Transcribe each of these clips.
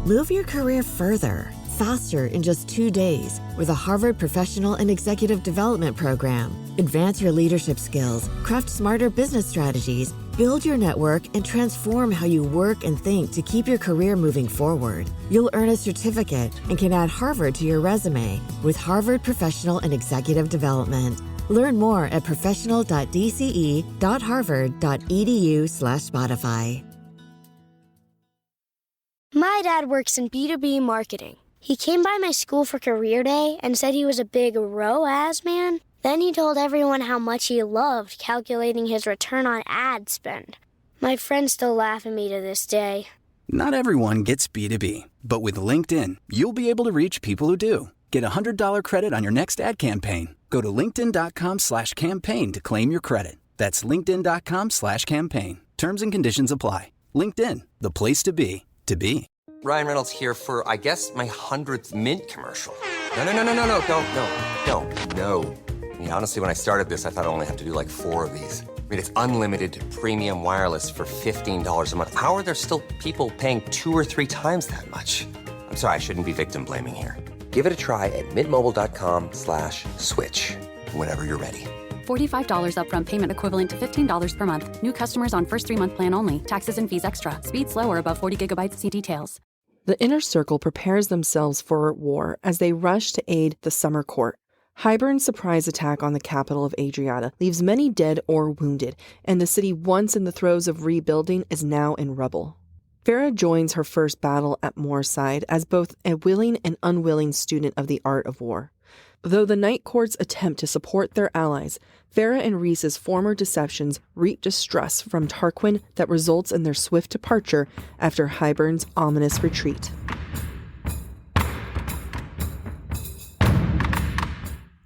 Move your career further, faster in just 2 days with a Harvard Professional and Executive Development Program. Advance your leadership skills, craft smarter business strategies, build your network, and transform how you work and think to keep your career moving forward. You'll earn a certificate and can add Harvard to your resume with Harvard Professional and Executive Development. Learn more at professional.dce.harvard.edu/Spotify. My dad works in B2B marketing. He came by my school for career day and said he was a big ROAS man. Then he told everyone how much he loved calculating his return on ad spend. My friends still laugh at me to this day. Not everyone gets B2B, but with LinkedIn, you'll be able to reach people who do. Get a $100 credit on your next ad campaign. Go to linkedin.com/campaign to claim your credit. That's linkedin.com/campaign. Terms and conditions apply. LinkedIn, the place to be, to be. Ryan Reynolds here for, I guess, my 100th Mint commercial. No, don't. I mean, honestly, when I started this, I thought I only have to do like 4 of these. I mean, it's unlimited premium wireless for $15 a month. How are there still people paying 2 or 3 times that much? I'm sorry, I shouldn't be victim blaming here. Give it a try at mintmobile.com/switch. Whenever you're ready. $45 upfront payment equivalent to $15 per month. New customers on first 3-month plan only. Taxes and fees extra. Speed slower above 40 gigabytes. See details. The Inner Circle prepares themselves for war as they rush to aid the Summer Court. Hybern's surprise attack on the capital of Adriata leaves many dead or wounded, and the city once in the throes of rebuilding is now in rubble. Feyre joins her first battle at Mor's side as both a willing and unwilling student of the art of war. Though the Night Courts attempt to support their allies, Feyre and Rhys's former deceptions reap distrust from Tarquin that results in their swift departure after Hybern's ominous retreat.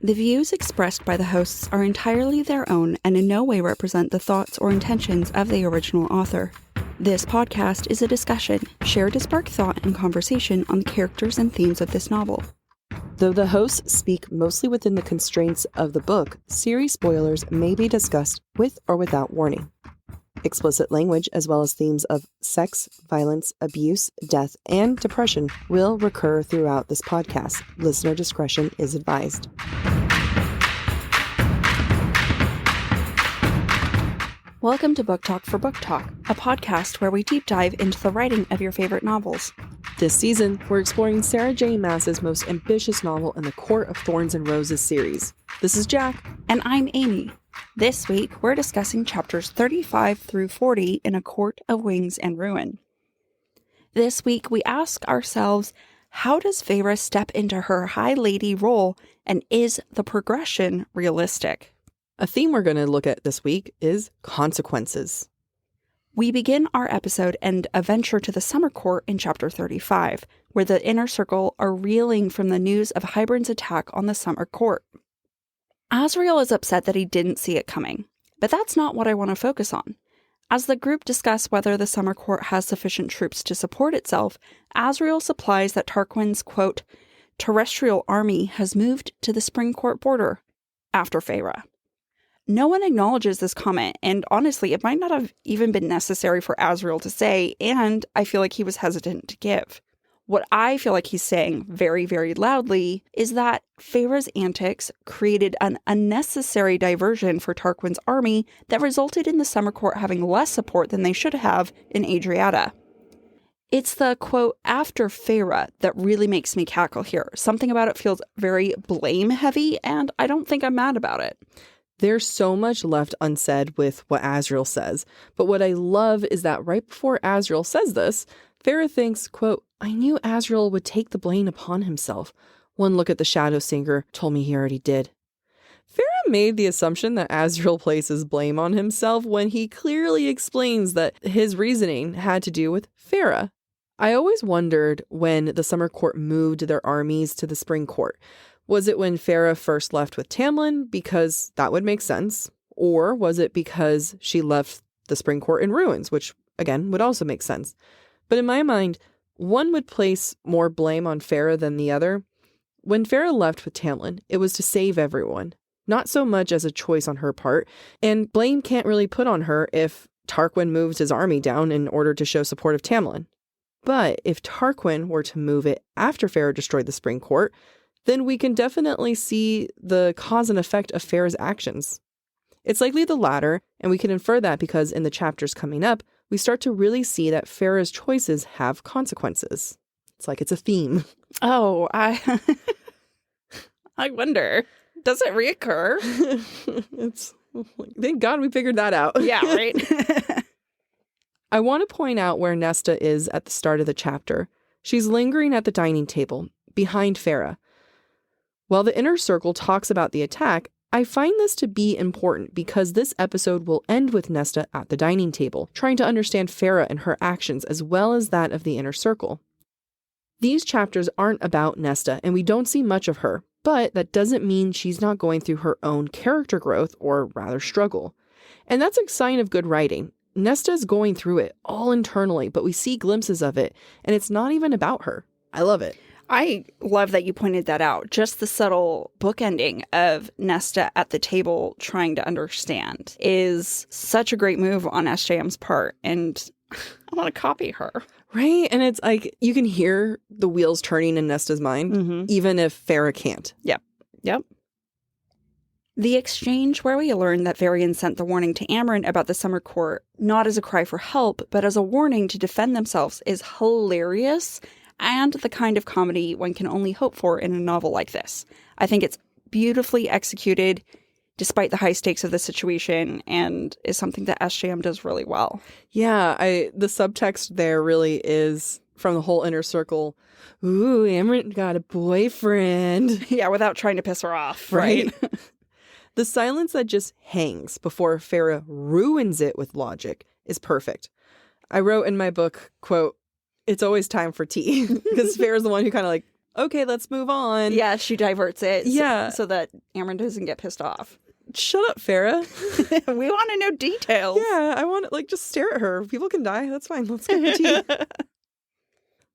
The views expressed by the hosts are entirely their own and in no way represent the thoughts or intentions of the original author. This podcast is a discussion shared to spark thought and conversation on the characters and themes of this novel. Though the hosts speak mostly within the constraints of the book, series spoilers may be discussed with or without warning. Explicit language, as well as themes of sex, violence, abuse, death, and depression, will recur throughout this podcast. Listener discretion is advised. Welcome to Book Talk for Book Talk, a podcast where we deep dive into the writing of your favorite novels. This season, we're exploring Sarah J. Maas's most ambitious novel in the Court of Thorns and Roses series. This is Jac. And I'm Amy. This week, we're discussing chapters 35 through 40 in A Court of Wings and Ruin. This week, we ask ourselves, how does Feyre step into her High Lady role, and is the progression realistic? A theme we're going to look at this week is consequences. We begin our episode and a venture to the Summer Court in chapter 35, where the Inner Circle are reeling from the news of Hybern's attack on the Summer Court. Azriel is upset that he didn't see it coming, but that's not what I want to focus on. As the group discuss whether the Summer Court has sufficient troops to support itself, Azriel supplies that Tarquin's, quote, terrestrial army has moved to the Spring Court border after Feyre. No one acknowledges this comment, and honestly, it might not have even been necessary for Azriel to say, and I feel like he was hesitant to give. What I feel like he's saying very, very loudly is that Feyre's antics created an unnecessary diversion for Tarquin's army that resulted in the Summer Court having less support than they should have in Adriata. It's the, quote, after Feyre that really makes me cackle here. Something about it feels very blame-heavy, and I don't think I'm mad about it. There's so much left unsaid with what Azriel says, but what I love is that right before Azriel says this, Feyre thinks, quote, I knew Azriel would take the blame upon himself. One look at the Shadow Singer told me he already did. Feyre made the assumption that Azriel places blame on himself when he clearly explains that his reasoning had to do with Feyre. I always wondered when the Summer Court moved their armies to the Spring Court. Was it when Feyre first left with Tamlin? Because that would make sense. Or was it because she left the Spring Court in ruins, which, again, would also make sense. But in my mind, one would place more blame on Feyre than the other. When Feyre left with Tamlin, it was to save everyone, not so much as a choice on her part, and blame can't really put on her if Tarquin moves his army down in order to show support of Tamlin. But if Tarquin were to move it after Feyre destroyed the Spring Court, then we can definitely see the cause and effect of Feyre's actions. It's likely the latter, and we can infer that because in the chapters coming up, we start to really see that Feyre's choices have consequences. It's like it's a theme. Oh, I wonder, does it reoccur? It's thank God we figured that out. Yeah, right? I want to point out where Nesta is at the start of the chapter. She's lingering at the dining table, behind Feyre. While the inner circle talks about the attack, I find this to be important because this episode will end with Nesta at the dining table, trying to understand Feyre and her actions as well as that of the inner circle. These chapters aren't about Nesta, and we don't see much of her, but that doesn't mean she's not going through her own character growth, or rather struggle. And that's a sign of good writing. Nesta's going through it all internally, but we see glimpses of it, and it's not even about her. I love it. I love that you pointed that out. Just the subtle bookending of Nesta at the table trying to understand is such a great move on SJM's part, and I want to copy her. Right? And it's like you can hear the wheels turning in Nesta's mind, even if Feyre can't. Yep. The exchange where we learn that Varian sent the warning to Amren about the Summer Court, not as a cry for help, but as a warning to defend themselves, is hilarious and the kind of comedy one can only hope for in a novel like this. I think it's beautifully executed despite the high stakes of the situation and is something that SJM does really well. Yeah, the subtext there really is from the whole inner circle. Ooh, Amren got a boyfriend. Yeah, without trying to piss her off. Right? The silence that just hangs before Feyre ruins it with logic is perfect. I wrote in my book, quote, "It's always time for tea," because Feyre's the one who kind of like, okay, let's move on. Yeah, she diverts it so that Amren doesn't get pissed off. Shut up, Feyre. We want to know details. Yeah, I want to just stare at her. People can die. That's fine. Let's get the tea.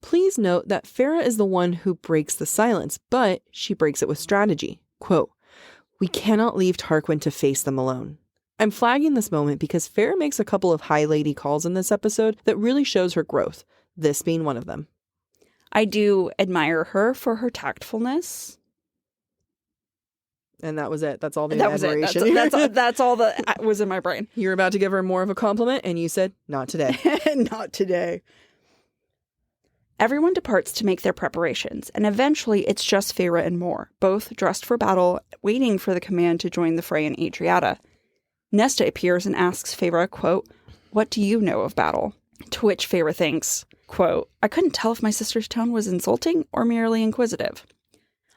Please note that Feyre is the one who breaks the silence, but she breaks it with strategy. Quote, "We cannot leave Tarquin to face them alone." I'm flagging this moment because Feyre makes a couple of high lady calls in this episode that really shows her growth, this being one of them. I do admire her for her tactfulness. And that was it. That's all the admiration. That's all that was in my brain. You were about to give her more of a compliment, and you said, not today. Not today. Everyone departs to make their preparations, and eventually it's just Feyre and Mor, both dressed for battle, waiting for the command to join the fray in Adriata. Nesta appears and asks Feyre, quote, "What do you know of battle?" To which Feyre thinks, quote, "I couldn't tell if my sister's tone was insulting or merely inquisitive."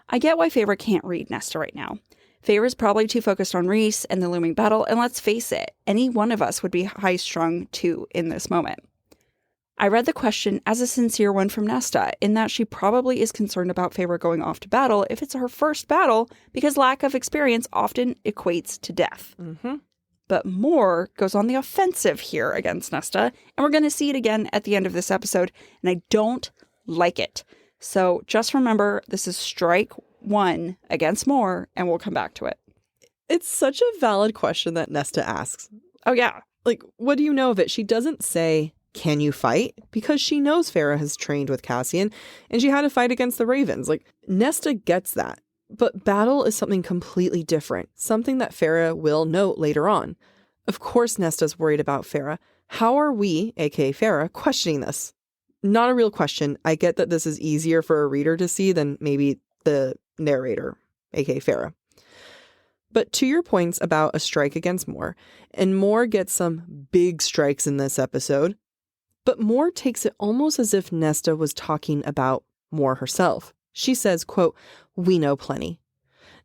I get why Feyre can't read Nesta right now. Feyre's probably too focused on Rhys and the looming battle, and let's face it, any one of us would be high-strung too in this moment. I read the question as a sincere one from Nesta, in that she probably is concerned about Feyre going off to battle if it's her first battle, because lack of experience often equates to death. But Mor goes on the offensive here against Nesta, and we're going to see it again at the end of this episode, and I don't like it. So just remember, this is strike one against Mor, and we'll come back to it. It's such a valid question that Nesta asks. Oh, yeah. Like, what do you know of it? She doesn't say, can you fight? Because she knows Feyre has trained with Cassian, and she had to fight against the Ravens. Like, Nesta gets that. But battle is something completely different, something that Feyre will note later on. Of course Nesta's worried about Feyre. How are we, aka Feyre, questioning this? Not a real question. I get that this is easier for a reader to see than maybe the narrator, aka Feyre. But to your points about a strike against Mor, and Mor gets some big strikes in this episode, but Mor takes it almost as if Nesta was talking about Mor herself. She says, quote, "We know plenty."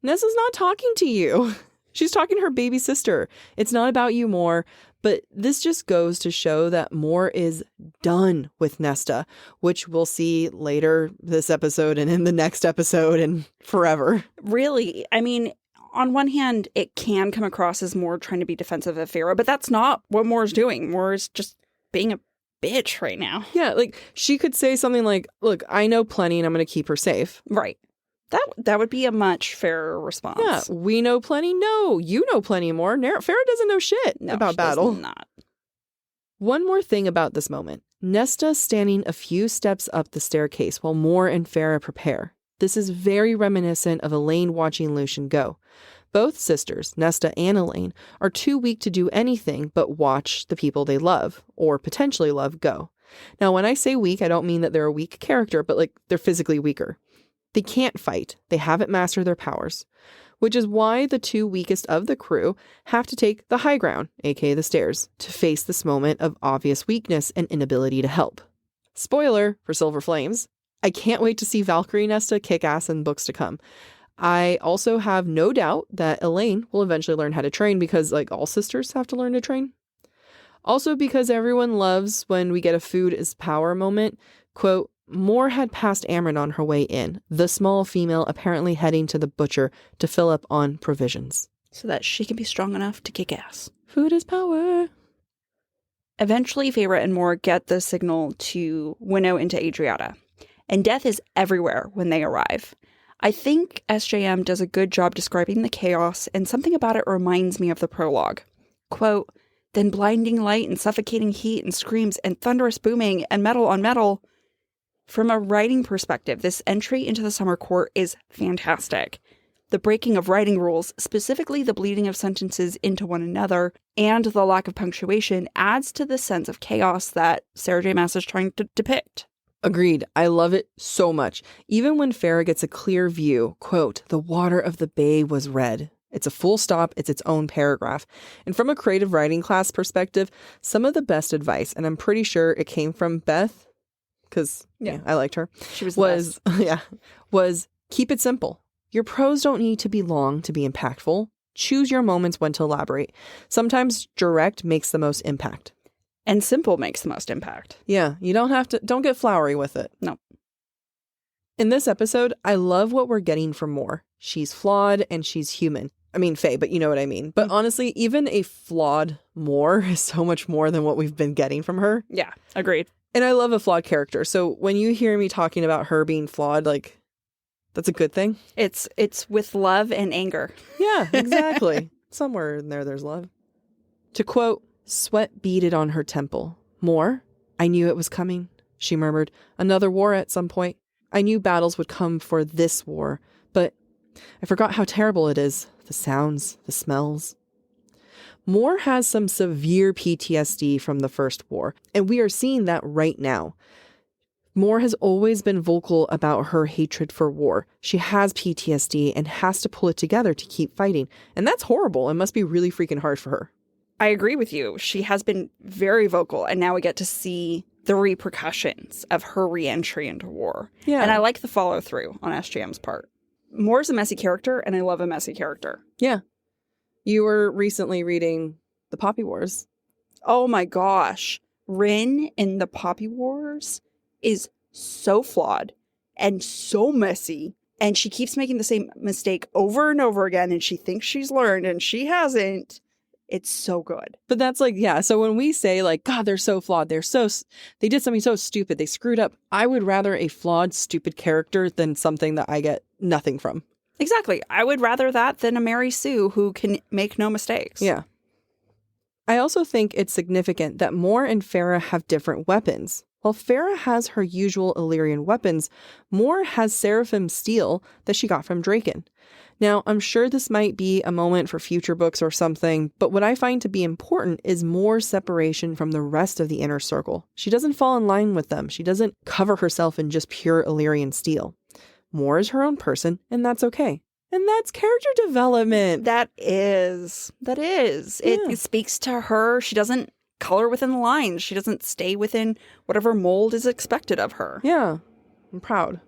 Nesta's not talking to you. She's talking to her baby sister. It's not about you, Mor. But this just goes to show that Mor is done with Nesta, which we'll see later this episode and in the next episode and forever. Really, I mean, on one hand, it can come across as Mor trying to be defensive of Feyre, but that's not what Mor's doing. Mor is just being a bitch right now. Yeah, like she could say something like, look, I know plenty and I'm going to keep her safe. Right. That would be a much fairer response. Yeah, we know plenty. No, you know plenty more. Feyre doesn't know shit about battle. Does not. One more thing about this moment. Nesta standing a few steps up the staircase while Mor and Feyre prepare. This is very reminiscent of Elaine watching Lucien go. Both sisters, Nesta and Elaine, are too weak to do anything but watch the people they love, or potentially love, go. Now, when I say weak, I don't mean that they're a weak character, but they're physically weaker. They can't fight. They haven't mastered their powers, which is why the two weakest of the crew have to take the high ground, aka the stairs, to face this moment of obvious weakness and inability to help. Spoiler for Silver Flames, I can't wait to see Valkyrie Nesta kick ass in books to come. I also have no doubt that Elaine will eventually learn how to train because, all sisters have to learn to train. Also because everyone loves when we get a food is power moment. Quote, Mor had passed Amryn on her way in, the small female apparently heading to the butcher to fill up on provisions. So that she can be strong enough to kick ass. Food is power. Eventually, Feyre and Mor get the signal to winnow into Adriata. And death is everywhere when they arrive. I think SJM does a good job describing the chaos, and something about it reminds me of the prologue. Quote, then blinding light and suffocating heat and screams and thunderous booming and metal on metal. From a writing perspective, this entry into the Summer Court is fantastic. The breaking of writing rules, specifically the bleeding of sentences into one another, and the lack of punctuation adds to the sense of chaos that Sarah J. Maas is trying to depict. Agreed. I love it so much. Even when Feyre gets a clear view, quote, the water of the bay was red. It's a full stop. It's its own paragraph. And from a creative writing class perspective, some of the best advice, and I'm pretty sure it came from Beth, because I liked her. She was was keep it simple. Your prose don't need to be long to be impactful. Choose your moments when to elaborate. Sometimes direct makes the most impact. And simple makes the most impact. Yeah, you don't get flowery with it. No. In this episode, I love what we're getting from Mor. She's flawed and she's human. I mean, Faye, but you know what I mean. But honestly, even a flawed Mor is so much more than what we've been getting from her. Yeah, agreed. And I love a flawed character. So when you hear me talking about her being flawed, that's a good thing. It's with love and anger. Yeah, exactly. Somewhere in there's love. To quote, sweat beaded on her temple. Mor, I knew it was coming, she murmured. Another war at some point. I knew battles would come for this war, but I forgot how terrible it is. The sounds, the smells. Mor has some severe PTSD from the First War, and we are seeing that right now. Mor has always been vocal about her hatred for war. She has PTSD and has to pull it together to keep fighting. And that's horrible. It must be really freaking hard for her. I agree with you. She has been very vocal, and now we get to see the repercussions of her re-entry into war. Yeah. And I like the follow-through on SJM's part. Mor's a messy character, and I love a messy character. Yeah. You were recently reading The Poppy Wars. Oh my gosh. Rin in The Poppy Wars is so flawed and so messy, and she keeps making the same mistake over and over again, and she thinks she's learned, and she hasn't. It's so good. But that's so when we say God, they're so flawed, they did something so stupid, they screwed up, I would rather a flawed, stupid character than something that I get nothing from. Exactly. I would rather that than a Mary Sue who can make no mistakes. Yeah. I also think it's significant that Mor and Feyre have different weapons. While Feyre has her usual Illyrian weapons, Mor has seraphim steel that she got from Draken. Now, I'm sure this might be a moment for future books or something, but what I find to be important is Mor's separation from the rest of the inner circle. She doesn't fall in line with them. She doesn't cover herself in just pure Illyrian steel. Mor is her own person, and that's okay. And that's character development. That is. Yeah. It speaks to her. She doesn't color within the lines. She doesn't stay within whatever mold is expected of her. Yeah, I'm proud.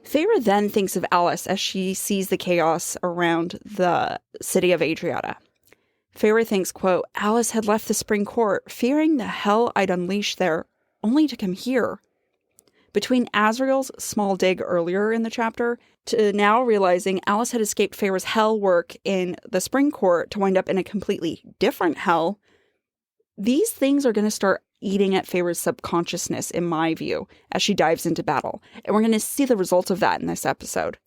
Feyre then thinks of Alice as she sees the chaos around the city of Adriata. Feyre thinks, quote, Alice had left the spring court, fearing the hell I'd unleash there, only to come here. Between Azriel's small dig earlier in the chapter to now realizing Alice had escaped Feyre's hell work in the spring court to wind up in a completely different hell, these things are going to start eating at Feyre's subconsciousness, in my view, as she dives into battle. And we're going to see the results of that in this episode.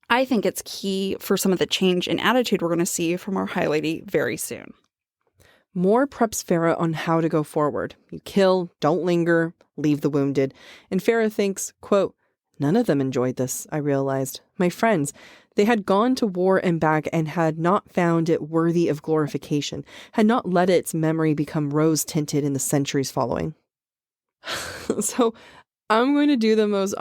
I think it's key for some of the change in attitude we're going to see from our High Lady very soon. Moore preps Feyre on how to go forward. You kill, don't linger, leave the wounded. And Feyre thinks, quote, none of them enjoyed this, I realized. My friends, they had gone to war and back and had not found it worthy of glorification, had not let its memory become rose-tinted in the centuries following. So I'm going to do the most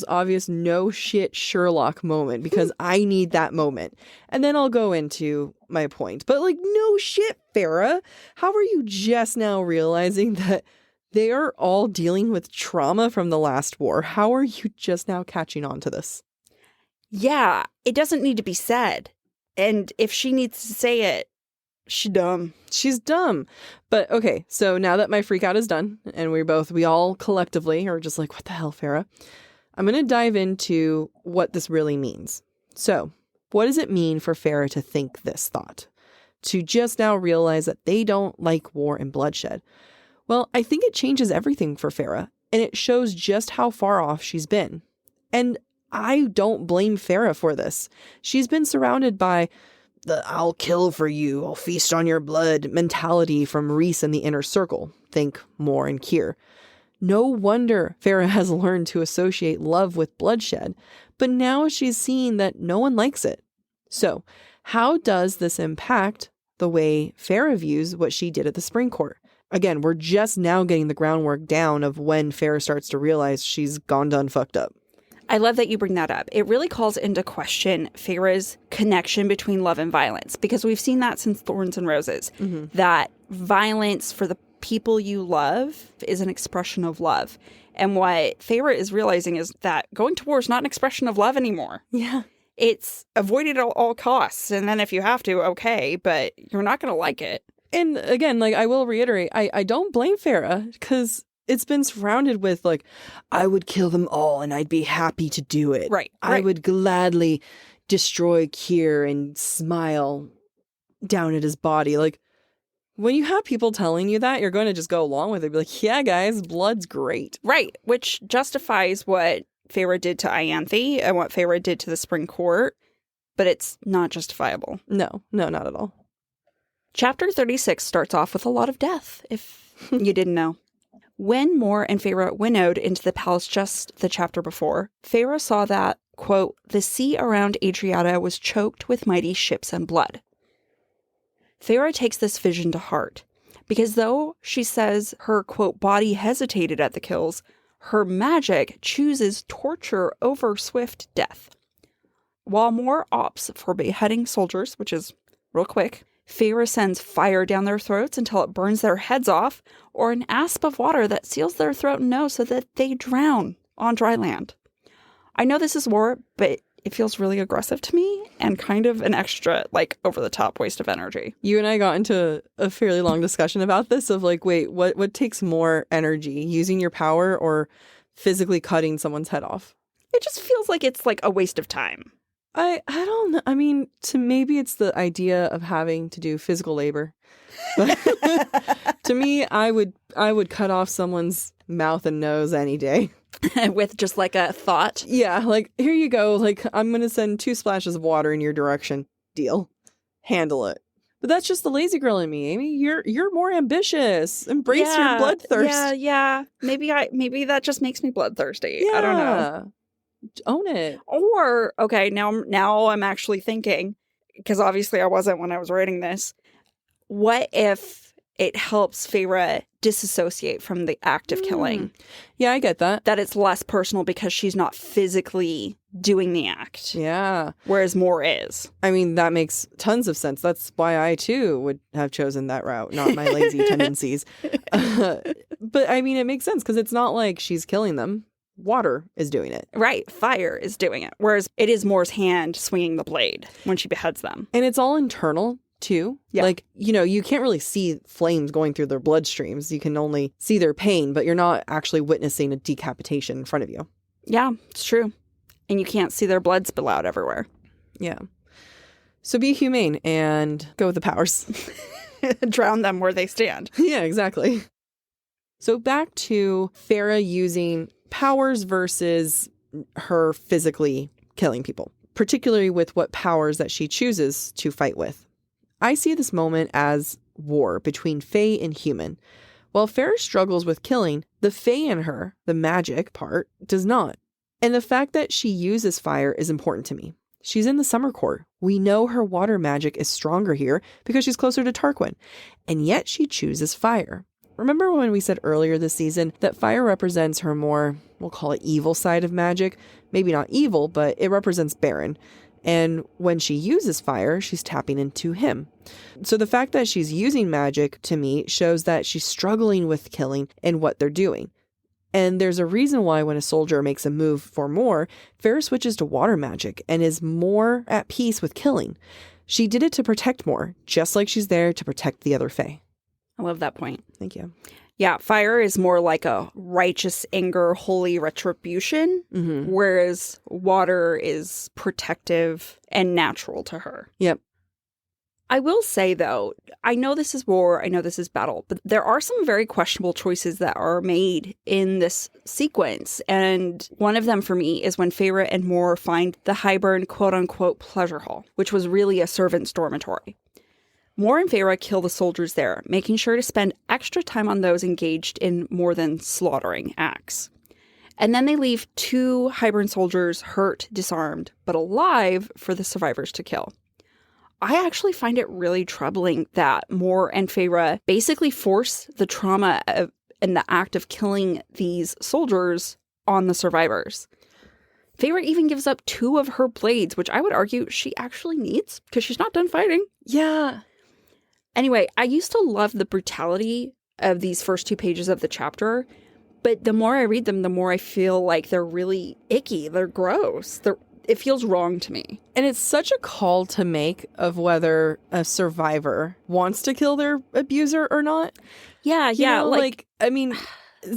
obvious no shit Sherlock moment because I need that moment. And then I'll go into my point. But no shit, Feyre. How are you just now realizing that they are all dealing with trauma from the last war? How are you just now catching on to this? Yeah, it doesn't need to be said. And if she needs to say it, she's dumb. She's dumb. But okay, so now that my freak out is done and we all collectively are just like, what the hell, Feyre? I'm going to dive into what this really means. So what does it mean for Feyre to think this thought? To just now realize that they don't like war and bloodshed? Well, I think it changes everything for Feyre, and it shows just how far off she's been. And I don't blame Feyre for this. She's been surrounded by the I'll kill for you, I'll feast on your blood mentality from Rhys and the inner circle. Think Moore and Keir. No wonder Feyre has learned to associate love with bloodshed, but now she's seen that no one likes it. So, how does this impact the way Feyre views what she did at the Spring Court? Again, we're just now getting the groundwork down of when Feyre starts to realize she's gone done fucked up. I love that you bring that up. It really calls into question Feyre's connection between love and violence, because we've seen that since Thorns and Roses, that violence for the people you love is an expression of love. And what Feyre is realizing is that going to war is not an expression of love anymore. Yeah. It's avoided at all costs. And then if you have to, okay, but you're not going to like it. And again, I will reiterate, I don't blame Feyre because it's been surrounded with I would kill them all and I'd be happy to do it. Right. I would gladly destroy Keir and smile down at his body. When you have people telling you that, you're going to just go along with it. Be like, yeah, guys, blood's great. Right. Which justifies what Feyre did to Ianthe and what Feyre did to the Spring Court. But it's not justifiable. No, not at all. Chapter 36 starts off with a lot of death, if you didn't know. When Moore and Feyre winnowed into the palace just the chapter before, Feyre saw that, quote, the sea around Adriata was choked with mighty ships and blood. Feyre takes this vision to heart, because though she says her, quote, body hesitated at the kills, her magic chooses torture over swift death. While Moore opts for beheading soldiers, which is real quick, Feyre sends fire down their throats until it burns their heads off, or an asp of water that seals their throat and nose so that they drown on dry land. I know this is war, but it feels really aggressive to me and kind of an extra, over-the-top waste of energy. You and I got into a fairly long discussion about this of wait, what takes more energy, using your power or physically cutting someone's head off? It just feels like it's a waste of time. I don't know. I mean, maybe it's the idea of having to do physical labor. But to me, I would cut off someone's mouth and nose any day. With just a thought? Yeah, here you go. I'm going to send 2 splashes of water in your direction. Deal. Handle it. But that's just the lazy girl in me, Amy. You're more ambitious. Embrace your bloodthirst. Yeah. Maybe that just makes me bloodthirsty. Yeah. I don't know. Own it. Or, okay, now I'm actually thinking, because obviously I wasn't when I was writing this, what if it helps Feyre disassociate from the act of killing? Yeah, I get that. That it's less personal because she's not physically doing the act. Yeah. Whereas Moore is. I mean, that makes tons of sense. That's why I, too, would have chosen that route, not my lazy tendencies. But, I mean, it makes sense because it's not like she's killing them. Water is doing it. Right. Fire is doing it. Whereas it is Moore's hand swinging the blade when she beheads them. And it's all internal, too. Yeah. You can't really see flames going through their bloodstreams. You can only see their pain, but you're not actually witnessing a decapitation in front of you. Yeah, it's true. And you can't see their blood spill out everywhere. Yeah. So be humane and go with the powers. Drown them where they stand. Yeah, exactly. So back to Feyre using powers versus her physically killing people, particularly with what powers that she chooses to fight with. I see this moment as war between Fae and human. While Feyre struggles with killing, the Fae in her, the magic part, does not. And the fact that she uses fire is important to me. She's in the Summer Court. We know her water magic is stronger here because she's closer to Tarquin. And yet she chooses fire. Remember when we said earlier this season that fire represents her more, we'll call it evil side of magic? Maybe not evil, but it represents Baron. And when she uses fire, she's tapping into him. So the fact that she's using magic, to me, shows that she's struggling with killing and what they're doing. And there's a reason why when a soldier makes a move for more, Feyre switches to water magic and is more at peace with killing. She did it to protect more, just like she's there to protect the other Fae. I love that point. Thank you. Yeah, fire is more like a righteous anger, holy retribution, whereas water is protective and natural to her. Yep. I will say, though, I know this is war, I know this is battle, but there are some very questionable choices that are made in this sequence. And one of them for me is when Feyre and Mor find the Hybern quote-unquote pleasure hall, which was really a servant's dormitory. Mor and Feyre kill the soldiers there, making sure to spend extra time on those engaged in more than slaughtering acts. And then they leave 2 Hybern soldiers hurt, disarmed, but alive for the survivors to kill. I actually find it really troubling that Mor and Feyre basically force the trauma and the act of killing these soldiers on the survivors. Feyre even gives up 2 of her blades, which I would argue she actually needs because she's not done fighting. Yeah. Anyway, I used to love the brutality of these first 2 pages of the chapter, but the more I read them, the more I feel like they're really icky. They're gross. It feels wrong to me. And it's such a call to make of whether a survivor wants to kill their abuser or not. Yeah, You know, I mean,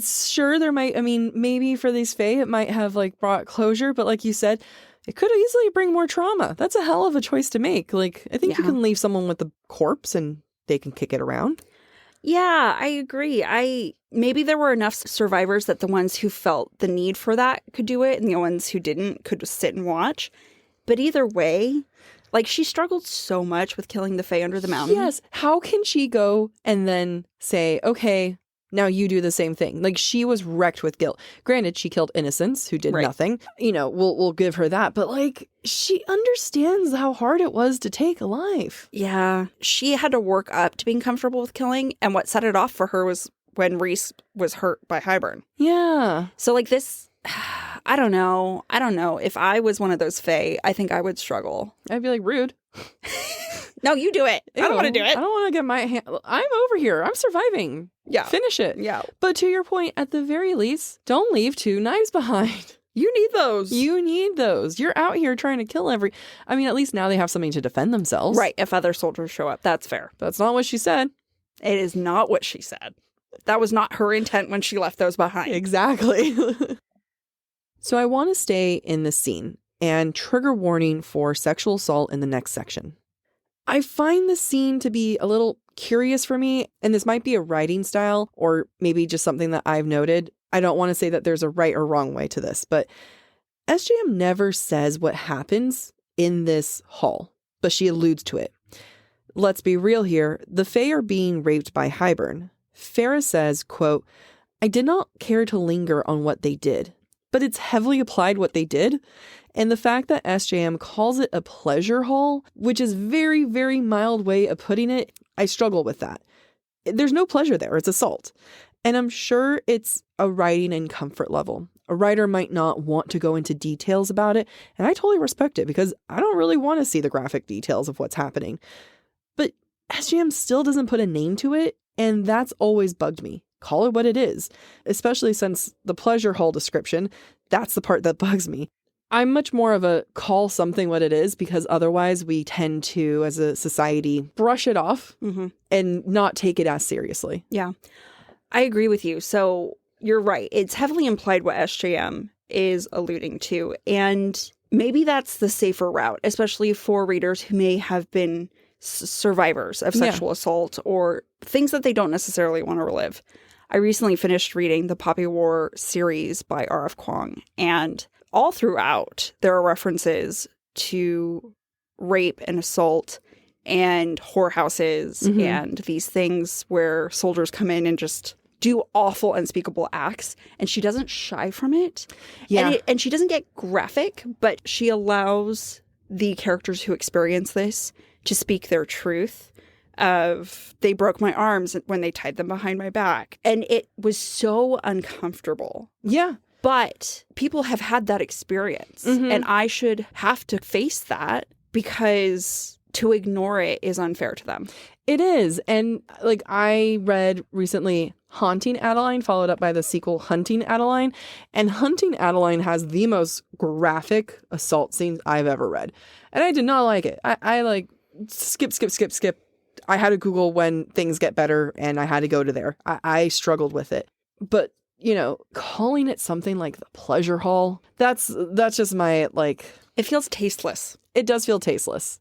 sure, there might, I mean, maybe for these Fae, it might have like brought closure, but like you said, it could easily bring more trauma. That's a hell of a choice to make. Like, I think you can leave someone with the corpse and they can kick it around. Yeah, I agree. Maybe there were enough survivors that the ones who felt the need for that could do it, and the ones who didn't could just sit and watch. But either way, like, she struggled so much with killing the Fae under the mountain. Yes. How can she go and then say, okay, now you do the same thing? Like, she was wrecked with guilt. Granted, she killed innocents who did nothing. You know, we'll give her that. But, like, she understands how hard it was to take a life. Yeah. She had to work up to being comfortable with killing, and what set it off for her was when Rhys was hurt by Hybern. Yeah. So, like, this, I don't know. If I was one of those Fae, I think I would struggle. I'd be like, rude. No, you do it. I don't want to do it. I don't want to get my hand. I'm over here. I'm surviving. Yeah. Finish it. Yeah. But to your point, at the very least, don't leave 2 knives behind. You need those. You need those. You're out here trying to kill I mean, at least now they have something to defend themselves. Right. If other soldiers show up, that's fair. That's not what she said. It is not what she said. That was not her intent when she left those behind. Exactly. So I want to stay in this scene and trigger warning for sexual assault in the next section. I find this scene to be a little curious for me, and this might be a writing style or maybe just something that I've noted. I don't want to say that there's a right or wrong way to this, but SJM never says what happens in this hall, but she alludes to it. Let's be real here. The Fae are being raped by Hybern. Feyre says, quote, I did not care to linger on what they did, but it's heavily applied what they did. And the fact that SJM calls it a pleasure hall, which is very, very mild way of putting it, I struggle with that. There's no pleasure there. It's assault. And I'm sure it's a writing and comfort level. A writer might not want to go into details about it, and I totally respect it because I don't really want to see the graphic details of what's happening. But SJM still doesn't put a name to it, and that's always bugged me. Call it what it is, especially since the pleasure hall description, that's the part that bugs me. I'm much more of a call something what it is because otherwise we tend to, as a society, brush it off and not take it as seriously. Yeah, I agree with you. So you're right. It's heavily implied what SJM is alluding to. And maybe that's the safer route, especially for readers who may have been survivors of sexual assault or things that they don't necessarily want to relive. I recently finished reading the Poppy War series by R.F. Kuang, and all throughout there are references to rape and assault and whorehouses and these things where soldiers come in and just do awful, unspeakable acts. And she doesn't shy from it. Yeah. And she doesn't get graphic, but she allows the characters who experience this to speak their truth of, they broke my arms when they tied them behind my back. And it was so uncomfortable. Yeah. But people have had that experience, and I should have to face that, because to ignore it is unfair to them. It is. And like, I read recently Haunting Adeline, followed up by the sequel Hunting Adeline. And Hunting Adeline has the most graphic assault scenes I've ever read. And I did not like it. I like skip. I had to Google when things get better, and I had to go to there. I struggled with it. But, you know, calling it something like the pleasure hall, that's just my, like... It feels tasteless. It does feel tasteless.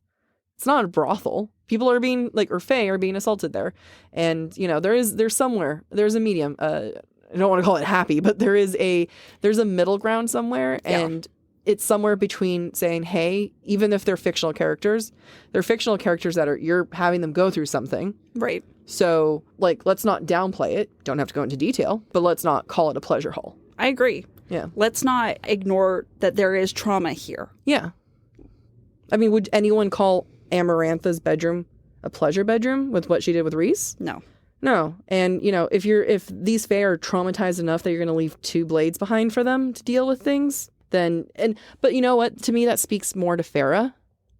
It's not a brothel. People are being, like, or Faye are being assaulted there. And, you know, there's a medium. I don't want to call it happy, but there's a middle ground somewhere. Yeah. And it's somewhere between saying, hey, even if they're fictional characters that you're having them go through something. Right. So, like, let's not downplay it. Don't have to go into detail, but let's not call it a pleasure hall. I agree. Yeah. Let's not ignore that there is trauma here. Yeah. I mean, would anyone call Amarantha's bedroom a pleasure bedroom with what she did with Rhys? No. No. And, you know, if these Fae are traumatized enough that you're going to leave 2 blades behind for them to deal with things, then, but you know what? To me, that speaks more to Feyre.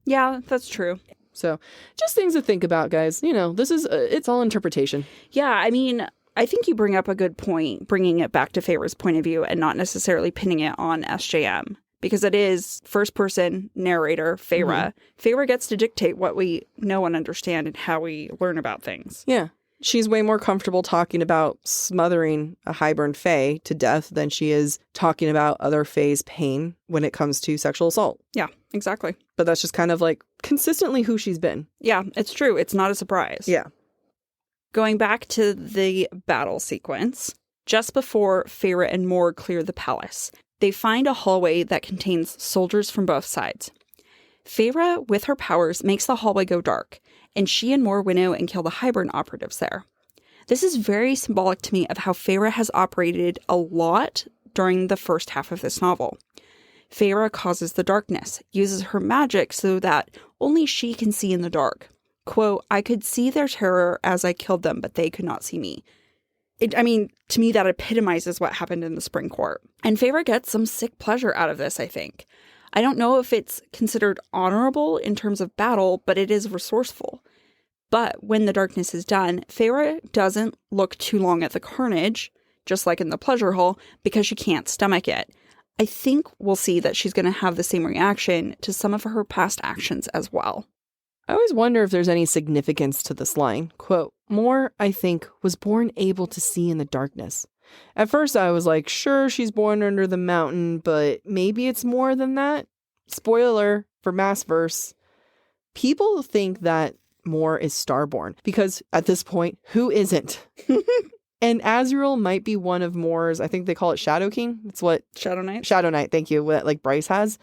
Yeah, that's true. So just things to think about, guys. You know, this is, it's all interpretation. Yeah, I mean, I think you bring up a good point, bringing it back to Feyre's point of view and not necessarily pinning it on SJM, because it is first-person narrator, Feyre. Feyre gets to dictate what we know and understand and how we learn about things. Yeah. She's way more comfortable talking about smothering a Hybern Fae to death than she is talking about other Fae's pain when it comes to sexual assault. Yeah, exactly. But that's just kind of like consistently who she's been. Yeah, it's true. It's not a surprise. Yeah. Going back to the battle sequence, just before Feyre and Mor clear the palace, they find a hallway that contains soldiers from both sides. Feyre, with her powers, makes the hallway go dark, and she and Mor winnow and kill the Hybern operatives there. This is very symbolic to me of how Feyre has operated a lot during the first half of this novel. Feyre causes the darkness, uses her magic so that only she can see in the dark. Quote, I could see their terror as I killed them, but they could not see me. To me, that epitomizes what happened in the Spring Court. And Feyre gets some sick pleasure out of this, I think. I don't know if it's considered honorable in terms of battle, but it is resourceful. But when the darkness is done, Feyre doesn't look too long at the carnage, just like in the pleasure hall, because she can't stomach it. I think we'll see that she's going to have the same reaction to some of her past actions as well. I always wonder if there's any significance to this line. Quote, Mor, I think, was born able to see in the darkness. At first I was like, sure, she's born under the mountain, but maybe it's more than that. Spoiler for Maasverse. People think that Mor is starborn because at this point, who isn't? And Azriel might be one of Mor's, I think they call it Shadow King. That's what... Shadow Knight? Shadow Knight, thank you. What, like Bryce has.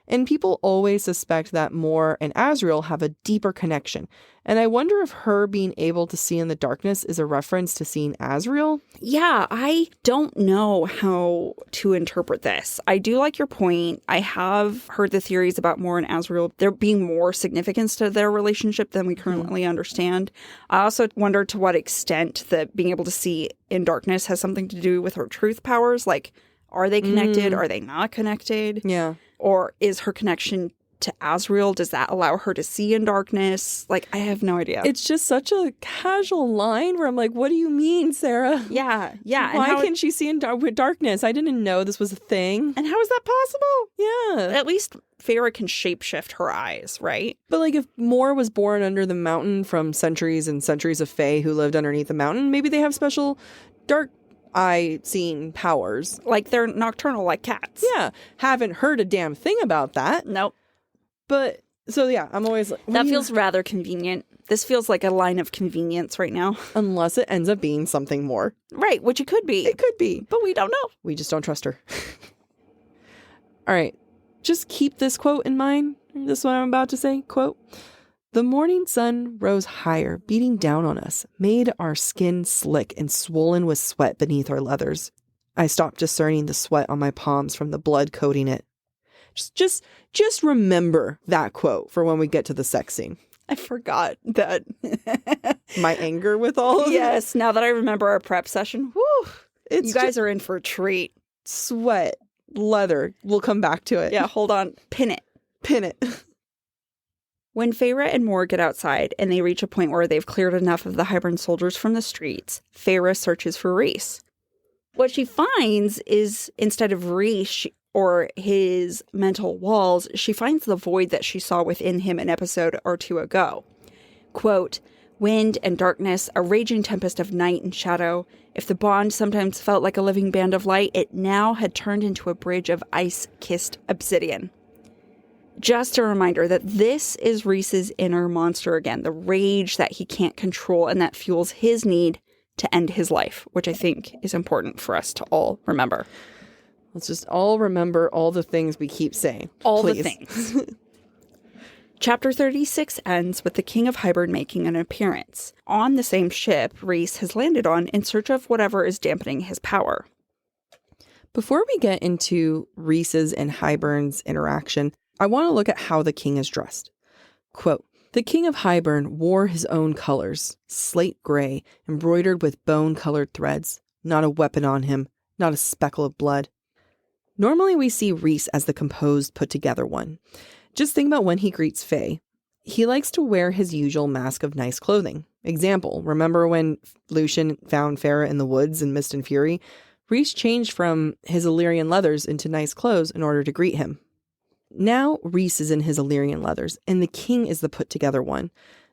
And people always suspect that Mor and Azriel have a deeper connection. And I wonder if her being able to see in the darkness is a reference to seeing Azriel. Yeah, I don't know how to interpret this. I do like your point. I have heard the theories about Mor and Azriel, there being more significance to their relationship than we currently understand. I also wonder to what extent that being able to see in darkness has something to do with her truth powers. Like, are they connected? Are they not connected? Yeah. Or is her connection to Azriel, does that allow her to see in darkness? Like, I have no idea. It's just such a casual line where I'm like, what do you mean, Sarah? Yeah. Why can she see in darkness? I didn't know this was a thing. And how is that possible? Yeah. At least Feyre can shapeshift her eyes, right? But like if Mor was born under the mountain from centuries and centuries of Fae who lived underneath the mountain, maybe they have special dark eye seeing powers. Like they're nocturnal like cats. Yeah. Haven't heard a damn thing about that. Nope. But, so yeah, I'm always like... That feels rather convenient. This feels like a line of convenience right now. Unless it ends up being something more. Right, which it could be. It could be. But we don't know. We just don't trust her. All right. Just keep this quote in mind. This is what I'm about to say. Quote, The morning sun rose higher, beating down on us, made our skin slick and swollen with sweat beneath our leathers. I stopped discerning the sweat on my palms from the blood coating it. Just remember that quote for when we get to the sex scene. I forgot that. My anger with all of it. Yes, now that I remember our prep session, whew, you guys are in for a treat. Sweat, leather. We'll come back to it. Yeah, hold on. Pin it. Pin it. When Feyre and Mor get outside and they reach a point where they've cleared enough of the Hybern soldiers from the streets, Feyre searches for Rhys. What she finds is, instead of Rhys or his mental walls, she finds the void that she saw within him an episode or two ago. Quote, "Wind and darkness, a raging tempest of night and shadow. If the bond sometimes felt like a living band of light, it now had turned into a bridge of ice-kissed obsidian." Just a reminder that this is Rhys's inner monster again, the rage that he can't control and that fuels his need to end his life, which I think is important for us to all remember. Let's just all remember all the things we keep saying. All please. the things. Chapter 36 ends with the King of Hybern making an appearance on the same ship Rhys has landed on in search of whatever is dampening his power. Before we get into Rhys's and Hybern's interaction, I want to look at how the king is dressed. Quote, "The king of Hybern wore his own colors, slate gray, embroidered with bone-colored threads. Not a weapon on him, not a speckle of blood." Normally we see Rhys as the composed, put-together one. Just think about when he greets Faye. He likes to wear his usual mask of nice clothing. Example, remember when Lucien found Feyre in the woods in Mist and Fury? Rhys changed from his Illyrian leathers into nice clothes in order to greet him. Now Rhys is in his Illyrian leathers, and the king is the put-together one.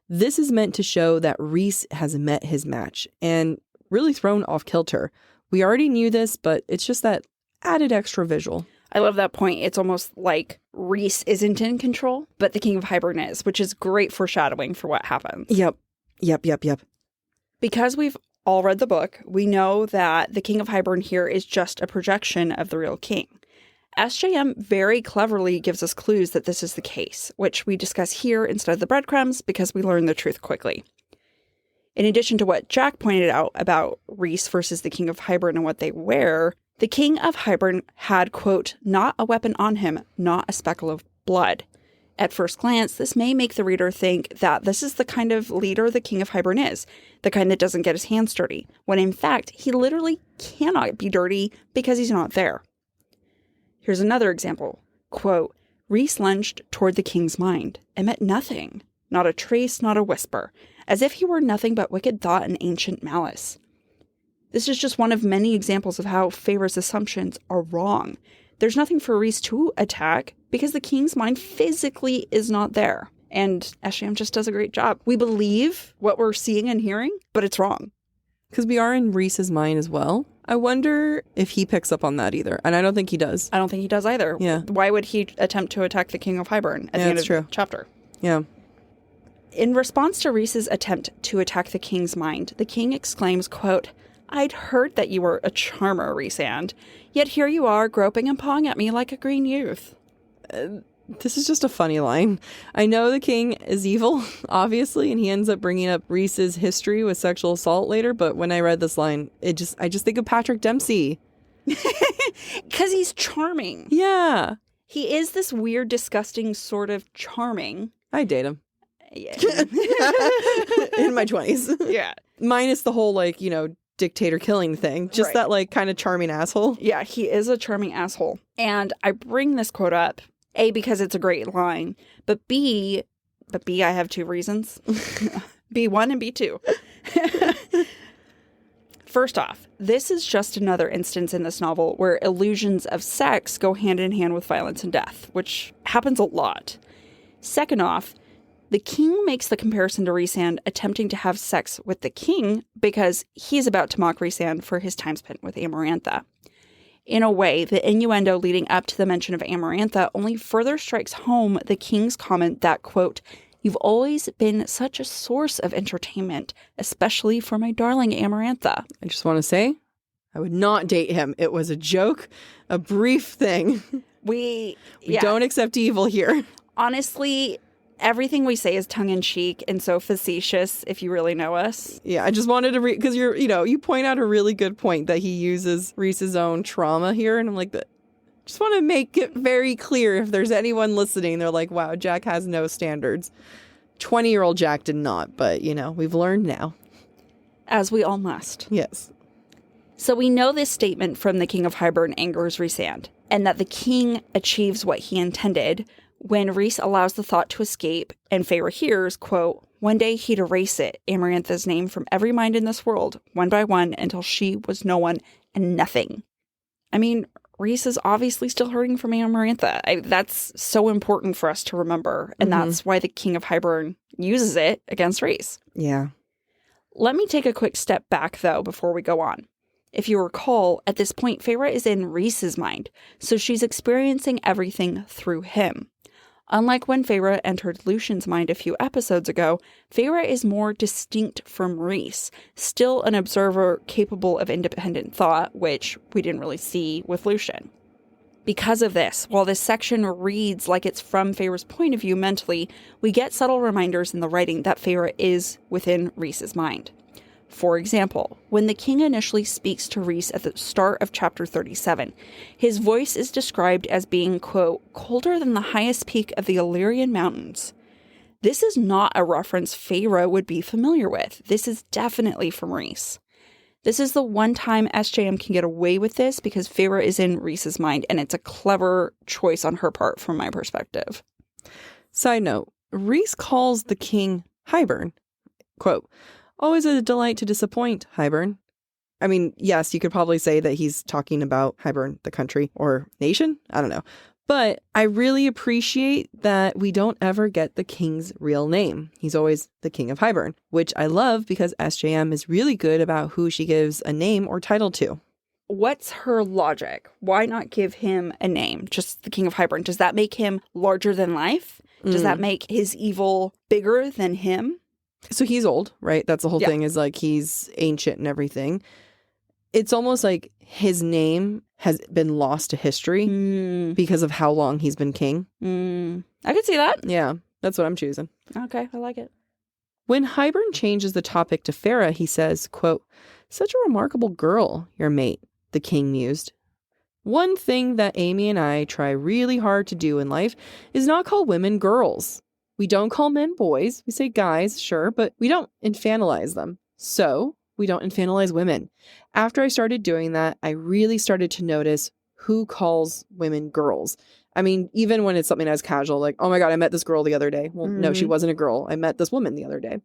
This is meant to show that Rhys has met his match, and really thrown off kilter. We already knew this, but it's just that added extra visual. I love that point. It's almost like Rhys isn't in control, but the King of Hybern is, which is great foreshadowing for what happens. Yep. Because we've all read the book, we know that the King of Hybern here is just a projection of the real king. SJM very cleverly gives us clues that this is the case, which we discuss here instead of the breadcrumbs because we learn the truth quickly. In addition to what Jack pointed out about Rhys versus the King of Hybern and what they wear, the King of Hybern had, quote, "not a weapon on him, not a speckle of blood." At first glance, this may make the reader think that this is the kind of leader the King of Hybern is, the kind that doesn't get his hands dirty, when in fact, he literally cannot be dirty because he's not there. Here's another example. Quote, "Rhys lunged toward the king's mind and met nothing, not a trace, not a whisper, as if he were nothing but wicked thought and ancient malice." This is just one of many examples of how Feyre's assumptions are wrong. There's nothing for Rhys to attack because the king's mind physically is not there. And SJM just does a great job. We believe what we're seeing and hearing, but it's wrong. Because we are in Rhys's mind as well. I wonder if he picks up on that either. And I don't think he does. I don't think he does either. Yeah. Why would he attempt to attack the King of Hybern at the end of the chapter? Yeah. In response to Rhys's attempt to attack the king's mind, the king exclaims, quote, "I'd heard that you were a charmer, Rhysand, yet here you are groping and pawing at me like a green youth." This is just a funny line. I know the king is evil, obviously, and he ends up bringing up Rhys's history with sexual assault later, but when I read this line, I just think of Patrick Dempsey. Because he's charming. Yeah. He is this weird, disgusting sort of charming. I'd date him. Yeah. In my 20s. Yeah. Minus the whole, dictator killing thing. Just Right. that, kind of charming asshole. Yeah, he is a charming asshole. And I bring this quote up, A, because it's a great line, but B, I have two reasons. B1 and B2. First off, this is just another instance in this novel where illusions of sex go hand in hand with violence and death, which happens a lot. Second off, the king makes the comparison to Rhysand attempting to have sex with the king because he's about to mock Rhysand for his time spent with Amarantha. In a way, the innuendo leading up to the mention of Amarantha only further strikes home the king's comment that, quote, "You've always been such a source of entertainment, especially for my darling Amarantha." I just want to say, I would not date him. It was a joke, a brief thing. We don't accept evil here. Honestly, Everything we say is tongue-in-cheek and so facetious if you really know us. Yeah, I just wanted to read, because you point out a really good point that he uses Rhys's own trauma here, and I'm like, just want to make it very clear if there's anyone listening, they're like, wow, Jac has no standards. 20-year-old Jac did not, but, we've learned now. As we all must. Yes. So we know this statement from the King of Hybern angers Rhysand, and that the king achieves what he intended when Rhys allows the thought to escape, and Feyre hears, quote, one day he'd erase it, Amarantha's name, from every mind in this world, one by one, until she was no one and nothing. I mean, Rhys is obviously still hurting from Amarantha. That's so important for us to remember, and that's why the King of Hybern uses it against Rhys. Yeah. Let me take a quick step back, though, before we go on. If you recall, at this point, Feyre is in Rhys's mind, so she's experiencing everything through him. Unlike when Feyre entered Lucian's mind a few episodes ago, Feyre is more distinct from Rhys, still an observer capable of independent thought, which we didn't really see with Lucian. Because of this, while this section reads like it's from Feyre's point of view mentally, we get subtle reminders in the writing that Feyre is within Rhys's mind. For example, when the king initially speaks to Rhys at the start of chapter 37, his voice is described as being, quote, colder than the highest peak of the Illyrian mountains. This is not a reference Feyre would be familiar with. This is definitely from Rhys. This is the one time SJM can get away with this because Feyre is in Rhys's mind, and it's a clever choice on her part from my perspective. Side note, Rhys calls the king Hybern. Quote, always a delight to disappoint, Hybern. I mean, yes, you could probably say that he's talking about Hybern, the country or nation. I don't know. But I really appreciate that we don't ever get the king's real name. He's always the King of Hybern, which I love because SJM is really good about who she gives a name or title to. What's her logic? Why not give him a name? Just the King of Hybern. Does that make him larger than life? Does that make his evil bigger than him? So he's old, right? That's the whole thing, is like he's ancient and everything. It's almost like his name has been lost to history because of how long he's been king. I could see that. Yeah, that's what I'm choosing. Okay, I like it. When Hybern changes the topic to Feyre, he says, quote, such a remarkable girl, your mate, the king mused. One thing that Amy and I try really hard to do in life is not call women girls. We don't call men boys. We say guys, sure, but we don't infantilize them. So we don't infantilize women. After I started doing that, I really started to notice who calls women girls. I mean, even when it's something as casual, like, oh my God, I met this girl the other day. Well, no, she wasn't a girl. I met this woman the other day.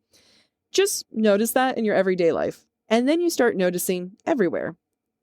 Just notice that in your everyday life. And then you start noticing everywhere,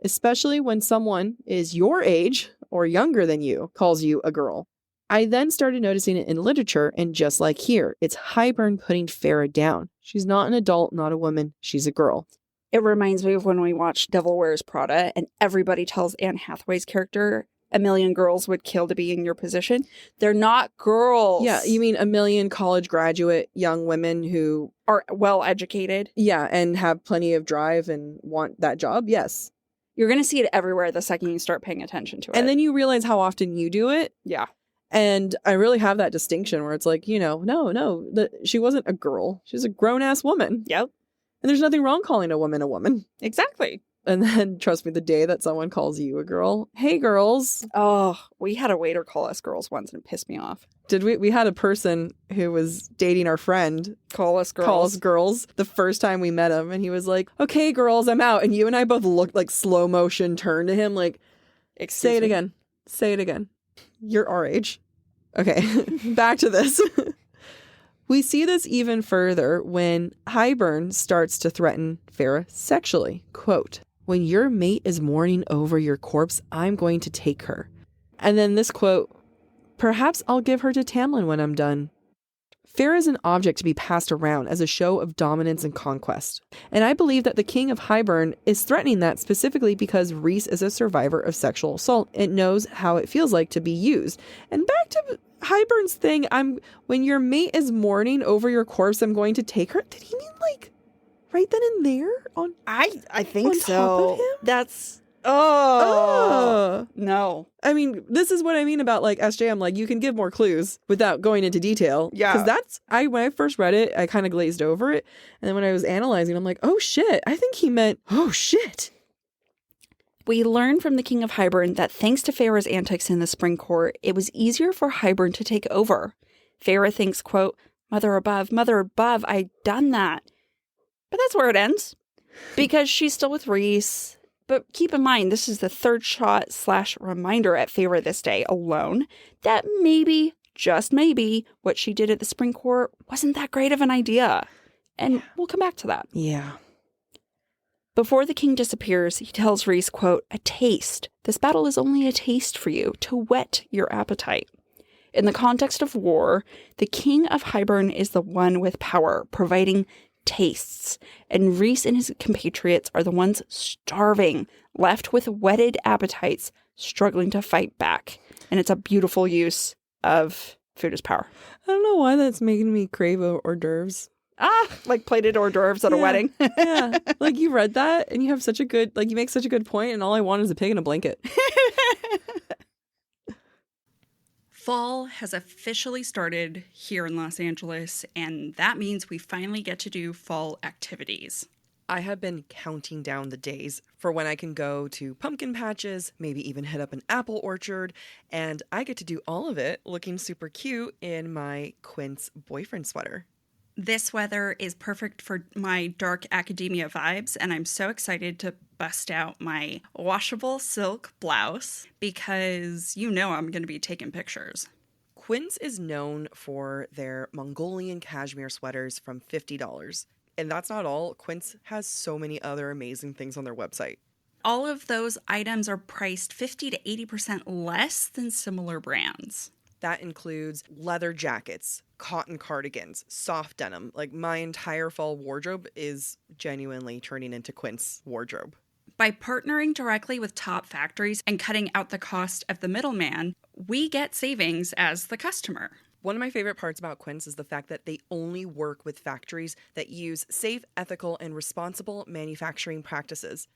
especially when someone is your age or younger than you calls you a girl. I then started noticing it in literature, and just like here, it's Hybern putting Feyre down. She's not an adult, not a woman. She's a girl. It reminds me of when we watched Devil Wears Prada, and everybody tells Anne Hathaway's character, a million girls would kill to be in your position. They're not girls. Yeah, you mean a million college graduate young women who are well educated. Yeah, and have plenty of drive and want that job. Yes. You're going to see it everywhere the second you start paying attention to it. And then you realize how often you do it. Yeah. And I really have that distinction where it's like, no, she wasn't a girl. She was a grown-ass woman. Yep. And there's nothing wrong calling a woman a woman. Exactly. And then, trust me, the day that someone calls you a girl, hey, girls. Oh, we had a waiter call us girls once and it pissed me off. Did we? We had a person who was dating our friend call us girls. Call us girls the first time we met him. And he was like, okay, girls, I'm out. And you and I both looked like slow motion turn to him like, say it again. Say it again. You're our age. Okay, back to this. We see this even further when Hybern starts to threaten Feyre sexually. Quote, when your mate is mourning over your corpse, I'm going to take her. And then this quote, perhaps I'll give her to Tamlin when I'm done. Feyre is an object to be passed around as a show of dominance and conquest. And I believe that the King of Hybern is threatening that specifically because Rhys is a survivor of sexual assault and knows how it feels like to be used. And back to Hybern's thing, when your mate is mourning over your corpse, I'm going to take her. Did he mean like right then and there? I think on so. Top of him? That's Oh. No. I mean, this is what I mean about like SJM. Like, you can give more clues without going into detail. Yeah. Because when I first read it, I kind of glazed over it. And then when I was analyzing, I'm like, oh shit. I think he meant, oh shit. We learn from the King of Hybern that thanks to Feyre's antics in the spring court, it was easier for Hybern to take over. Feyre thinks, quote, Mother above, I done that. But that's where it ends. Because she's still with Rhys. But keep in mind, this is the third shot / reminder at Feyre this day alone that maybe, just maybe, what she did at the spring court wasn't that great of an idea. And we'll come back to that. Yeah. Before the king disappears, he tells Rhys, quote, a taste. This battle is only a taste for you to whet your appetite. In the context of war, the king of Hybern is the one with power, providing tastes, and Rhys and his compatriots are the ones starving, left with whetted appetites, struggling to fight back. And it's a beautiful use of food as power. I don't know why that's making me crave hors d'oeuvres. Like plated hors d'oeuvres at a wedding. Yeah. Like, you read that and you have such a good, like, you make such a good point, and all I want is a pig in a blanket. Fall has officially started here in Los Angeles, and that means we finally get to do fall activities. I have been counting down the days for when I can go to pumpkin patches, maybe even hit up an apple orchard, and I get to do all of it looking super cute in my Quince boyfriend sweater. This weather is perfect for my dark academia vibes, and I'm so excited to bust out my washable silk blouse because you know I'm going to be taking pictures. Quince is known for their Mongolian cashmere sweaters from $50. And that's not all. Quince has so many other amazing things on their website. All of those items are priced 50 to 80% less than similar brands. That includes leather jackets, cotton cardigans, soft denim. Like, my entire fall wardrobe is genuinely turning into Quince wardrobe. By partnering directly with top factories and cutting out the cost of the middleman, we get savings as the customer. One of my favorite parts about Quince is the fact that they only work with factories that use safe, ethical, and responsible manufacturing practices.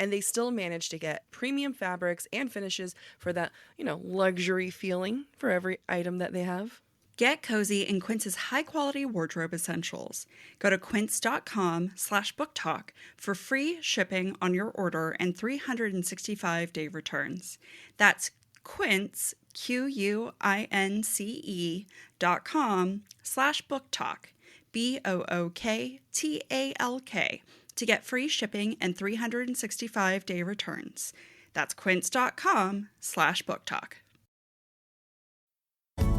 And they still manage to get premium fabrics and finishes for that, luxury feeling for every item that they have. Get cozy in Quince's high-quality wardrobe essentials. Go to quince.com/booktalk for free shipping on your order and 365-day returns. That's Quince, QUINCE.com/booktalk, BOOKTALK, to get free shipping and 365-day returns. That's quince.com/booktalk.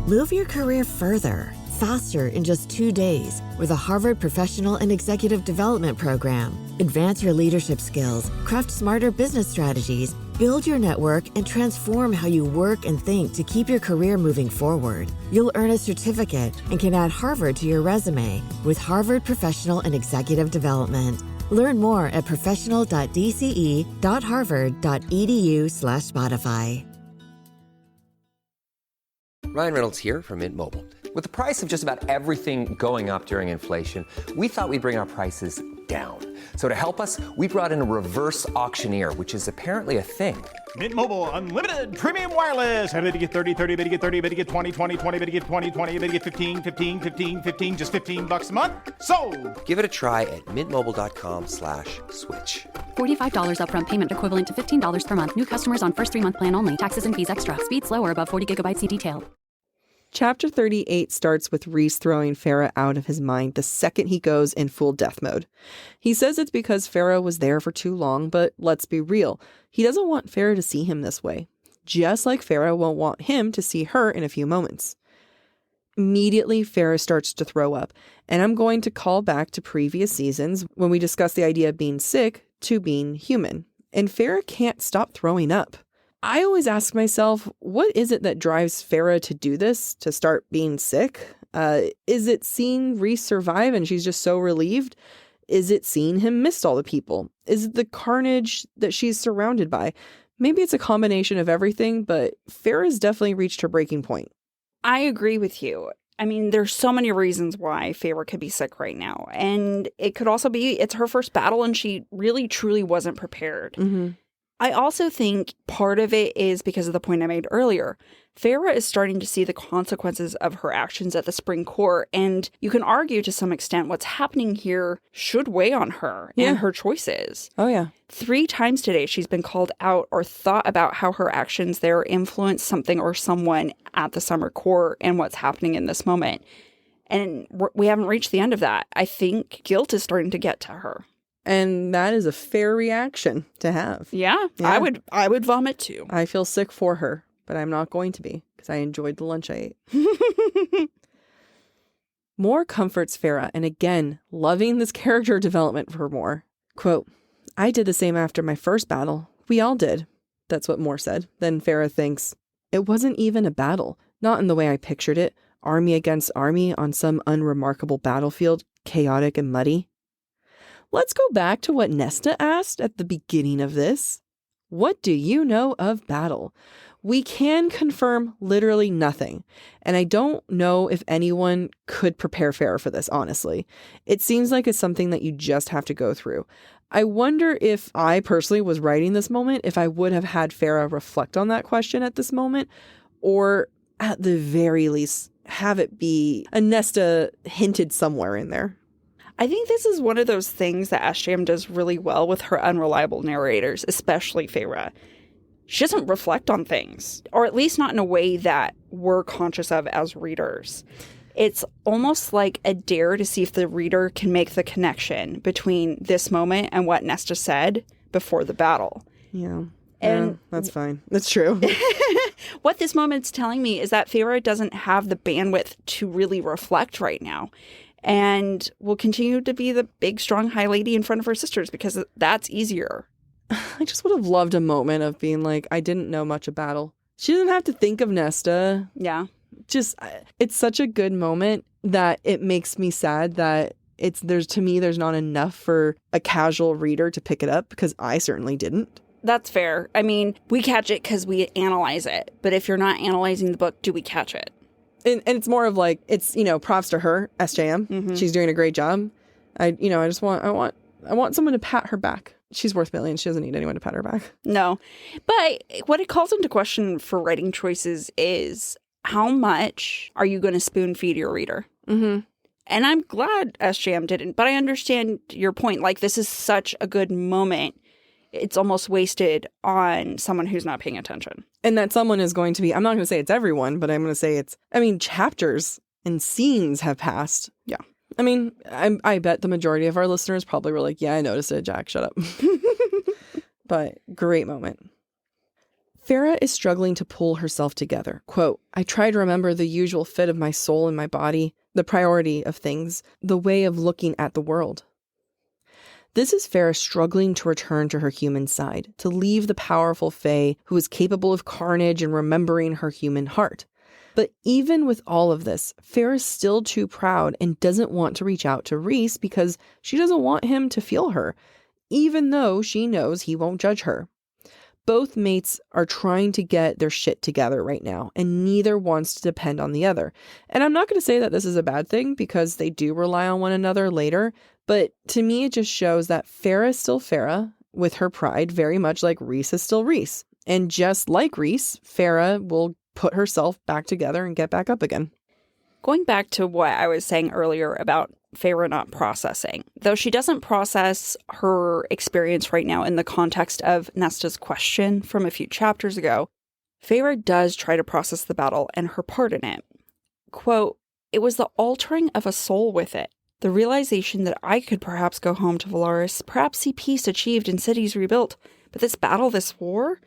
Move your career further, faster in just 2 days with a Harvard Professional and Executive Development Program. Advance your leadership skills, craft smarter business strategies, build your network, and transform how you work and think to keep your career moving forward. You'll earn a certificate and can add Harvard to your resume with Harvard Professional and Executive Development. Learn more at professional.dce.harvard.edu/Spotify. Ryan Reynolds here from Mint Mobile. With the price of just about everything going up during inflation, we thought we'd bring our prices down. So to help us, we brought in a reverse auctioneer, which is apparently a thing. Mint Mobile Unlimited Premium Wireless. How to get 30, 30, bit to get 30, bit to get 20, 20, 20, bit to get 20, 20, bit to get 15, 15, 15, 15, just $15 a month? Sold! Give it a try at mintmobile.com/switch. $45 upfront payment equivalent to $15 per month. New customers on first 3-month plan only. Taxes and fees extra. Speed slower above 40 gigabytes. See detail. Chapter 38 starts with Rhys throwing Feyre out of his mind the second he goes in full death mode. He says it's because Feyre was there for too long, but let's be real. He doesn't want Feyre to see him this way, just like Feyre won't want him to see her in a few moments. Immediately, Feyre starts to throw up, and I'm going to call back to previous seasons when we discussed the idea of being sick to being human, and Feyre can't stop throwing up. I always ask myself, what is it that drives Feyre to do this, to start being sick? Is it seeing Rhys survive and she's just so relieved? Is it seeing him miss all the people? Is it the carnage that she's surrounded by? Maybe it's a combination of everything, but Feyre's definitely reached her breaking point. I agree with you. I mean, there's so many reasons why Feyre could be sick right now. And it could also be it's her first battle and she really, truly wasn't prepared. Mm-hmm. I also think part of it is because of the point I made earlier. Feyre is starting to see the consequences of her actions at the Spring Court, and you can argue to some extent what's happening here should weigh on her and her choices. Oh, yeah. 3 times today she's been called out or thought about how her actions there influence something or someone at the Summer Court and what's happening in this moment. And we haven't reached the end of that. I think guilt is starting to get to her. And that is a fair reaction to have. Yeah. I would vomit too. I feel sick for her, but I'm not going to be because I enjoyed the lunch I ate. More comforts Feyre, and again, loving this character development for Moore. Quote, I did the same after my first battle. We all did. That's what Moore said. Then Feyre thinks, it wasn't even a battle. Not in the way I pictured it. Army against army on some unremarkable battlefield, chaotic and muddy. Let's go back to what Nesta asked at the beginning of this. What do you know of battle? We can confirm literally nothing. And I don't know if anyone could prepare Feyre for this, honestly. It seems like it's something that you just have to go through. I wonder if I personally was writing this moment, if I would have had Feyre reflect on that question at this moment, or at the very least, have it be a Nesta hinted somewhere in there. I think this is one of those things that SJM does really well with her unreliable narrators, especially Feyre. She doesn't reflect on things, or at least not in a way that we're conscious of as readers. It's almost like a dare to see if the reader can make the connection between this moment and what Nesta said before the battle. Yeah. And yeah, that's fine. That's true. What this moment's telling me is that Feyre doesn't have the bandwidth to really reflect right now, and will continue to be the big, strong, high lady in front of her sisters because that's easier. I just would have loved a moment of being like, I didn't know much of battle. She doesn't have to think of Nesta. Yeah. Just, it's such a good moment that it makes me sad that there's not enough for a casual reader to pick it up, because I certainly didn't. That's fair. I mean, we catch it because we analyze it. But if you're not analyzing the book, do we catch it? And it's more of like, it's, props to her, SJM. Mm-hmm. She's doing a great job. I want someone to pat her back. She's worth millions. She doesn't need anyone to pat her back. No. But what it calls into question for writing choices is, how much are you going to spoon feed your reader? Mm-hmm. And I'm glad SJM didn't, but I understand your point. Like, this is such a good moment. It's almost wasted on someone who's not paying attention. And that someone is going to be, I'm not going to say it's everyone, but I'm going to say chapters and scenes have passed. Yeah. I mean, I bet the majority of our listeners probably were like, yeah, I noticed it, Jack, shut up. But great moment. Feyre is struggling to pull herself together. Quote, I try to remember the usual fit of my soul and my body, the priority of things, the way of looking at the world. This is Feyre struggling to return to her human side, to leave the powerful Fae who is capable of carnage and remembering her human heart. But even with all of this, Feyre is still too proud and doesn't want to reach out to Rhys because she doesn't want him to feel her, even though she knows he won't judge her. Both mates are trying to get their shit together right now, and neither wants to depend on the other. And I'm not going to say that this is a bad thing, because they do rely on one another later, but to me it just shows that Feyre is still Feyre, with her pride, very much like Rhys is still Rhys. And just like Rhys, Feyre will put herself back together and get back up again. Going back to what I was saying earlier about Feyre not processing, though she doesn't process her experience right now in the context of Nesta's question from a few chapters ago, Feyre does try to process the battle and her part in it. Quote, it was the altering of a soul with it, the realization that I could perhaps go home to Velaris, perhaps see peace achieved and cities rebuilt, but this battle, this war,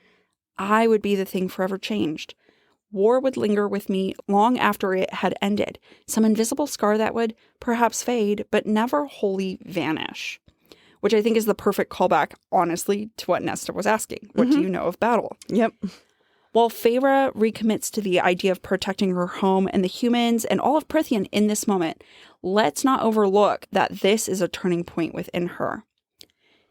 I would be the thing forever changed. War would linger with me long after it had ended, some invisible scar that would perhaps fade, but never wholly vanish. Which I think is the perfect callback, honestly, to what Nesta was asking. What do you know of battle? Yep. While Feyre recommits to the idea of protecting her home and the humans and all of Prythian in this moment, let's not overlook that this is a turning point within her.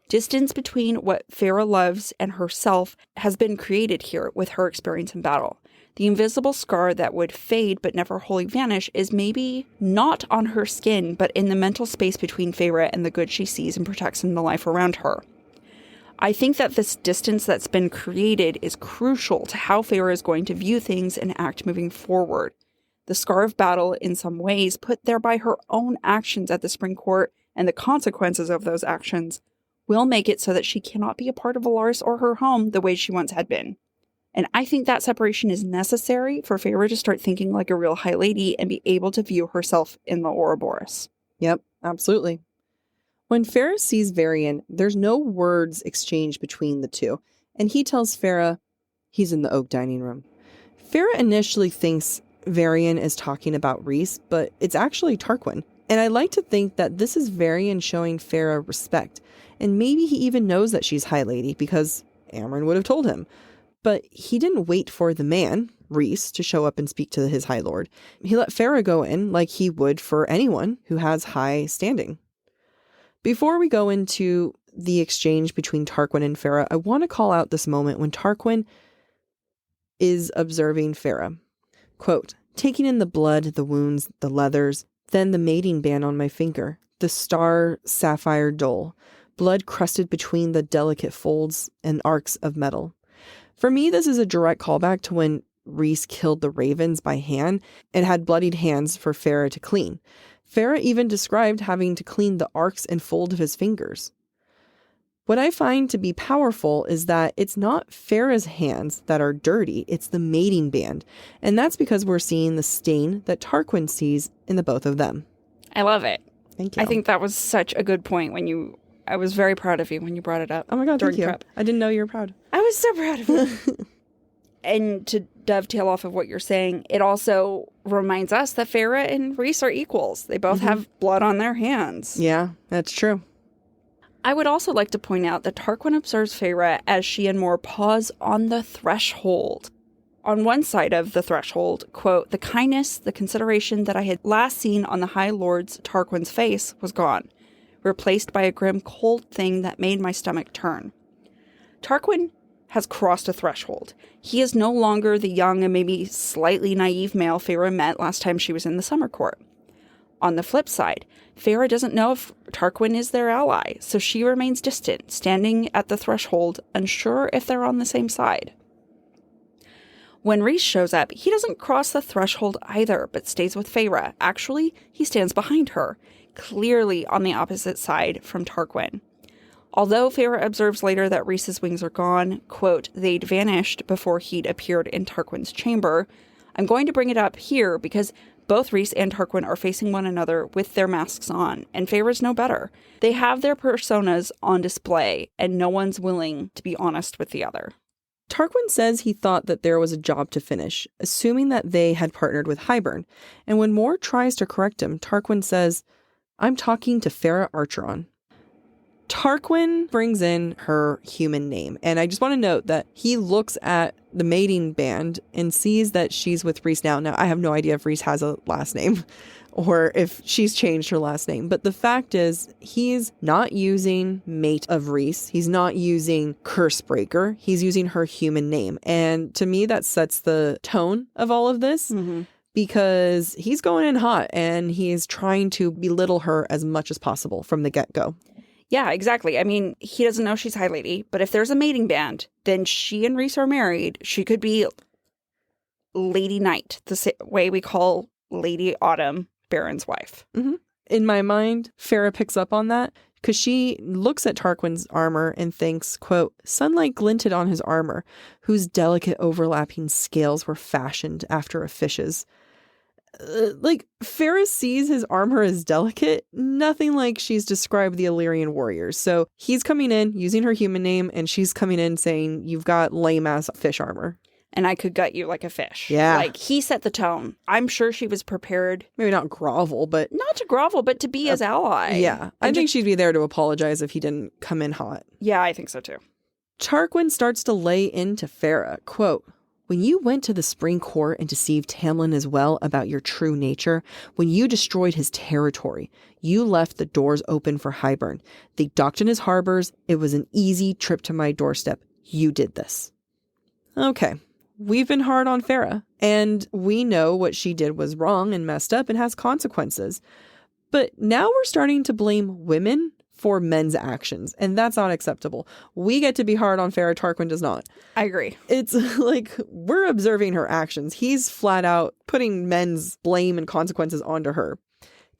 Distance between what Feyre loves and herself has been created here with her experience in battle. The invisible scar that would fade but never wholly vanish is maybe not on her skin, but in the mental space between Feyre and the good she sees and protects in the life around her. I think that this distance that's been created is crucial to how Feyre is going to view things and act moving forward. The scar of battle, in some ways, put there by her own actions at the Spring Court and the consequences of those actions, will make it so that she cannot be a part of Valaris or her home the way she once had been. And I think that separation is necessary for Feyre to start thinking like a real High Lady and be able to view herself in the Ouroboros. Yep, absolutely. When Feyre sees Varian, there's no words exchanged between the two, and he tells Feyre he's in the oak dining room. Feyre initially thinks Varian is talking about Rhys, but it's actually Tarquin. And I like to think that this is Varian showing Feyre respect, and maybe he even knows that she's High Lady because Amren would have told him. But he didn't wait for the man, Rhys, to show up and speak to his High Lord. He let Feyre go in like he would for anyone who has high standing. Before we go into the exchange between Tarquin and Feyre, I want to call out this moment when Tarquin is observing Feyre. Quote, taking in the blood, the wounds, the leathers, then the mating band on my finger, the star sapphire dole, blood crusted between the delicate folds and arcs of metal. For me, this is a direct callback to when Rhys killed the ravens by hand and had bloodied hands for Feyre to clean. Feyre even described having to clean the arcs and fold of his fingers. What I find to be powerful is that it's not Feyre's hands that are dirty, it's the mating band. And that's because we're seeing the stain that Tarquin sees in the both of them. I love it. Thank you. I think that was such a good point I was very proud of you when you brought it up. Oh my God, thank you. Prep. I didn't know you were proud. I was so proud of you. And to dovetail off of what you're saying, it also reminds us that Feyre and Rhys are equals. They both have blood on their hands. Yeah, that's true. I would also like to point out that Tarquin observes Feyre as she and Mor pause on the threshold. On one side of the threshold, quote, the kindness, the consideration that I had last seen on the High Lord's Tarquin's face was gone, replaced by a grim cold thing that made my stomach turn. Tarquin has crossed a threshold. He is no longer the young and maybe slightly naive male Feyre met last time she was in the Summer Court. On the flip side, Feyre doesn't know if Tarquin is their ally, so she remains distant, standing at the threshold, unsure if they're on the same side. When Rhys shows up, he doesn't cross the threshold either, but stays with Feyre. Actually, he stands behind her, clearly on the opposite side from Tarquin. Although Feyre observes later that Rhys's wings are gone, quote, they'd vanished before he'd appeared in Tarquin's chamber, I'm going to bring it up here because both Rhys and Tarquin are facing one another with their masks on, and Feyre's no better. They have their personas on display, and no one's willing to be honest with the other. Tarquin says he thought that there was a job to finish, assuming that they had partnered with Hybern, and when Mor tries to correct him, Tarquin says, I'm talking to Feyre Archeron. Tarquin brings in her human name, and I just want to note that he looks at the mating band and sees that she's with Rhys now. Now, I have no idea if Rhys has a last name or if she's changed her last name, but the fact is he's not using mate of Rhys. He's not using Cursebreaker. He's using her human name, and to me, that sets the tone of all of this. Because he's going in hot and he's trying to belittle her as much as possible from the get-go. Yeah, exactly. I mean, he doesn't know she's High Lady, but if there's a mating band, then she and Rhys are married. She could be Lady Night, the way we call Lady Autumn, Baron's wife. In my mind, Feyre picks up on that because she looks at Tarquin's armor and thinks, quote, sunlight glinted on his armor, whose delicate overlapping scales were fashioned after a fish's. Feyre sees his armor as delicate, nothing like she's described the Illyrian warriors. So he's coming in using her human name, and she's coming in saying, you've got lame-ass fish armor. And I could gut you like a fish. Yeah. He set the tone. I'm sure she was prepared. Maybe not grovel, but... Not to grovel, but to be his ally. Yeah. I think she'd be there to apologize if he didn't come in hot. Yeah, I think so too. Tarquin starts to lay into Feyre, quote, when you went to the Spring Court and deceived Tamlin as well about your true nature, when you destroyed his territory, you left the doors open for Hybern. They docked in his harbors. It was an easy trip to my doorstep. You did this. Okay, we've been hard on Feyre, and we know what she did was wrong and messed up and has consequences. But now we're starting to blame women for men's actions, and that's not acceptable. We get to be hard on Feyre, Tarquin does not. I agree. It's like we're observing her actions. He's flat out putting men's blame and consequences onto her.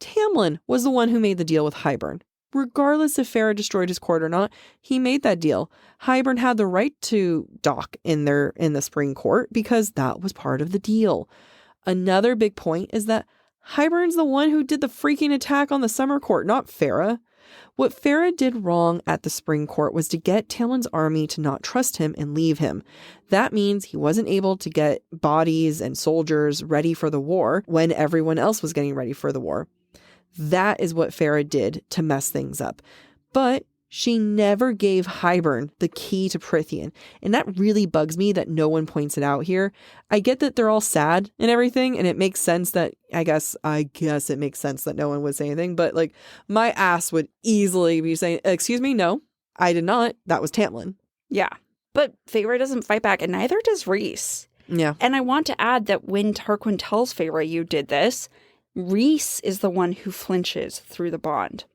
Tamlin was the one who made the deal with Hybern. Regardless if Feyre destroyed his court or not, he made that deal. Hybern had the right to dock in the spring court because that was part of the deal. Another big point is that Hybern's the one who did the freaking attack on the summer court, not Feyre. What Feyre did wrong at the spring court was to get Tamlin's army to not trust him and leave him. That means he wasn't able to get bodies and soldiers ready for the war when everyone else was getting ready for the war. That is what Feyre did to mess things up. But she never gave Hybern the key to Prythian. And that really bugs me that no one points it out here. I get that they're all sad and everything, and it makes sense that, I guess it makes sense that no one would say anything, but like my ass would easily be saying, excuse me, no, I did not. That was Tamlin. Yeah. But Feyre doesn't fight back, and neither does Rhys. Yeah. And I want to add that when Tarquin tells Feyre you did this, Rhys is the one who flinches through the bond.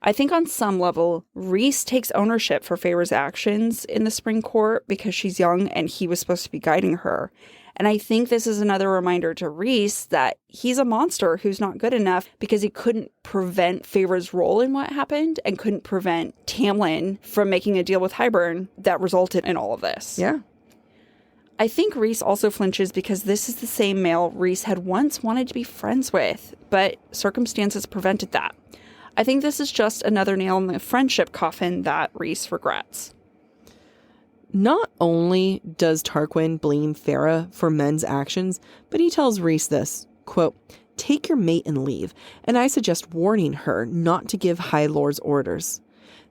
I think on some level, Rhys takes ownership for Feyre's actions in the spring court because she's young and he was supposed to be guiding her. And I think this is another reminder to Rhys that he's a monster who's not good enough because he couldn't prevent Feyre's role in what happened and couldn't prevent Tamlin from making a deal with Hybern that resulted in all of this. Yeah. I think Rhys also flinches because this is the same male Rhys had once wanted to be friends with, but circumstances prevented that. I think this is just another nail in the friendship coffin that Rhys regrets. Not only does Tarquin blame Feyre for men's actions, but he tells Rhys this, quote, take your mate and leave, and I suggest warning her not to give High Lord's orders.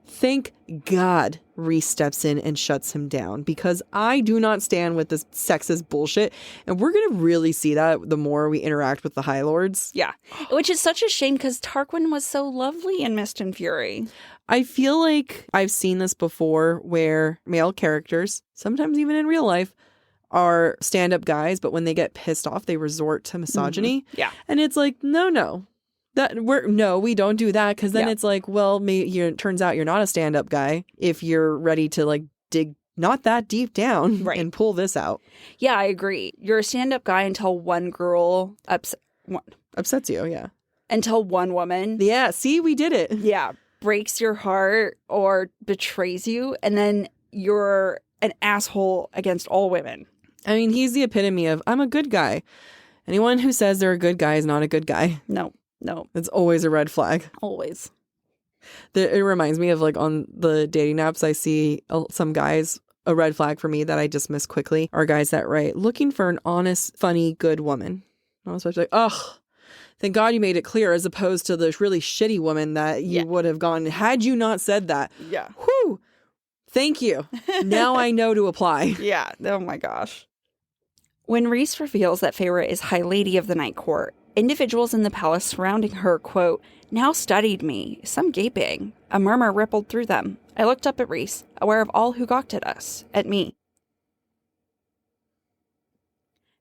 Thank God Rhys steps in and shuts him down, because I do not stand with this sexist bullshit. And we're going to really see that the more we interact with the High Lords. Yeah, which is such a shame because Tarquin was so lovely in Mist and Fury. I feel like I've seen this before where male characters, sometimes even in real life, are stand-up guys, but when they get pissed off, they resort to misogyny. Mm-hmm. Yeah. And it's like, no. We don't do that, because then it's like, well, it turns out you're not a stand-up guy if you're ready to like dig not that deep down and pull this out. Yeah, I agree. You're a stand-up guy until one girl upsets you, yeah. Until one woman. Yeah, see, we did it. Yeah, breaks your heart or betrays you, and then you're an asshole against all women. I mean, he's the epitome of, I'm a good guy. Anyone who says they're a good guy is not a good guy. No. It's always a red flag. Always. It reminds me of like on the dating apps, I see some guys, a red flag for me that I dismiss quickly are guys that write, looking for an honest, funny, good woman. I was like, ugh, thank God you made it clear, as opposed to the really shitty woman that you would have gone, had you not said that. Yeah. Whew. Thank you. Now I know to apply. Yeah. Oh my gosh. When Rhys reveals that Feyre is High Lady of the Night Court, individuals in the palace surrounding her, quote, now studied me, some gaping. A murmur rippled through them. I looked up at Rhys, aware of all who gawked at us, at me.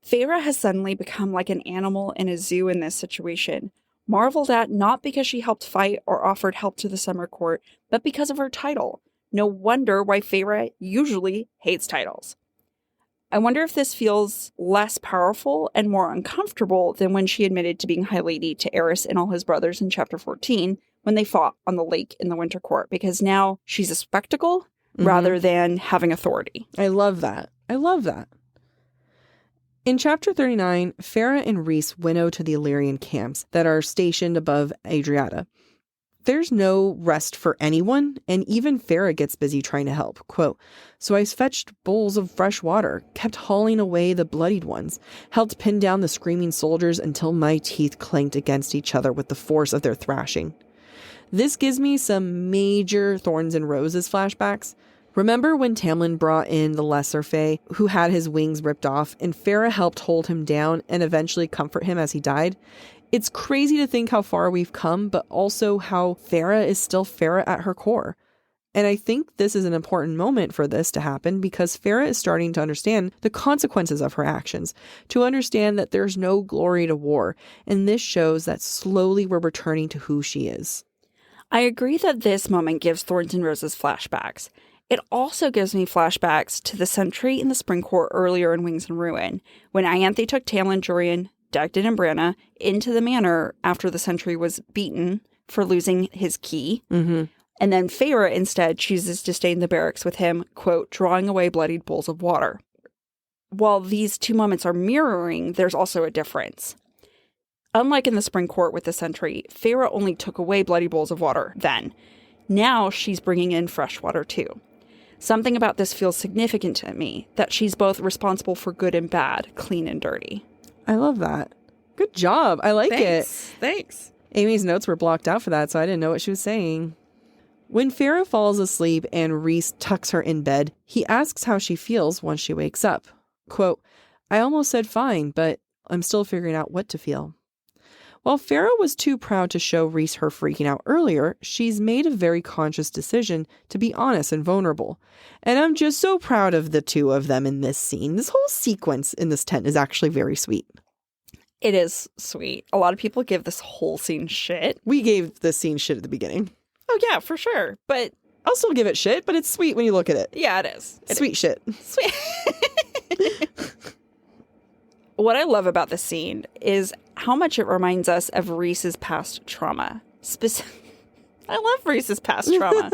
Feyre has suddenly become like an animal in a zoo in this situation, marveled at not because she helped fight or offered help to the Summer Court, but because of her title. No wonder why Feyre usually hates titles. I wonder if this feels less powerful and more uncomfortable than when she admitted to being High Lady to Aerys and all his brothers in Chapter 14 when they fought on the lake in the Winter Court, because now she's a spectacle rather than having authority. I love that. In Chapter 39, Feyre and Rhys winnow to the Illyrian camps that are stationed above Adriata. There's no rest for anyone, and even Feyre gets busy trying to help. Quote, so I fetched bowls of fresh water, kept hauling away the bloodied ones, helped pin down the screaming soldiers until my teeth clanked against each other with the force of their thrashing. This gives me some major Thorns and Roses flashbacks. Remember when Tamlin brought in the Lesser Fae, who had his wings ripped off, and Feyre helped hold him down and eventually comfort him as he died? It's crazy to think how far we've come, but also how Feyre is still Feyre at her core. And I think this is an important moment for this to happen, because Feyre is starting to understand the consequences of her actions, to understand that there's no glory to war. And this shows that slowly we're returning to who she is. I agree that this moment gives Thorns and Roses flashbacks. It also gives me flashbacks to the sentry in the Spring Court earlier in Wings and Ruin, when Ianthe took Tamlin, Jurian, Dagden, and Branna into the manor after the sentry was beaten for losing his key. Mm-hmm. And then Feyre instead chooses to stay in the barracks with him, quote, drawing away bloodied bowls of water. While these two moments are mirroring, there's also a difference. Unlike in the Spring Court with the sentry, Feyre only took away bloody bowls of water then. Now she's bringing in fresh water too. Something about this feels significant to me, that she's both responsible for good and bad, clean and dirty. I love that. Good job. I like it. Thanks. Amy's notes were blocked out for that, so I didn't know what she was saying. When Feyre falls asleep and Rhys tucks her in bed, he asks how she feels once she wakes up. Quote, I almost said fine, but I'm still figuring out what to feel. While Feyre was too proud to show Rhys her freaking out earlier, she's made a very conscious decision to be honest and vulnerable. And I'm just so proud of the two of them in this scene. This whole sequence in this tent is actually very sweet. It is sweet. A lot of people give this whole scene shit. We gave this scene shit at the beginning. Oh, yeah, for sure. But I'll still give it shit, but it's sweet when you look at it. Yeah, it is. Sweet shit. Sweet. What I love about this scene is how much it reminds us of Rhys's past trauma. I love Rhys's past trauma.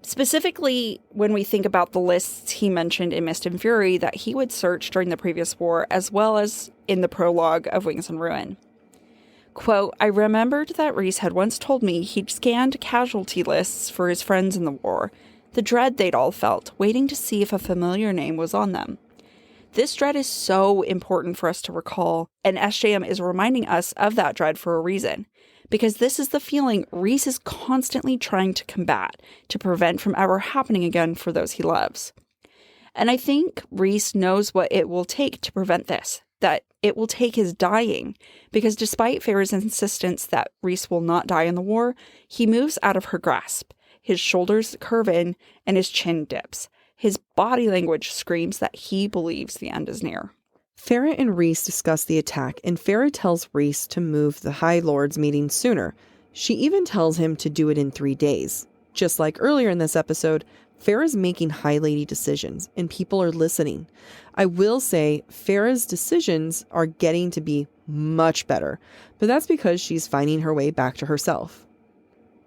Specifically, when we think about the lists he mentioned in Mist and Fury that he would search during the previous war, as well as in the prologue of Wings and Ruin. Quote, I remembered that Rhys had once told me he'd scanned casualty lists for his friends in the war, the dread they'd all felt, waiting to see if a familiar name was on them. This dread is so important for us to recall, and SJM is reminding us of that dread for a reason, because this is the feeling Rhys is constantly trying to combat, to prevent from ever happening again for those he loves. And I think Rhys knows what it will take to prevent this, that it will take his dying, because despite Feyre's insistence that Rhys will not die in the war, he moves out of her grasp. His shoulders curve in, and his chin dips. His body language screams that he believes the end is near. Feyre and Rhys discuss the attack, and Feyre tells Rhys to move the High Lord's meeting sooner. She even tells him to do it in 3 days. Just like earlier in this episode, Feyre's making High Lady decisions, and people are listening. I will say Feyre's decisions are getting to be much better, but that's because she's finding her way back to herself.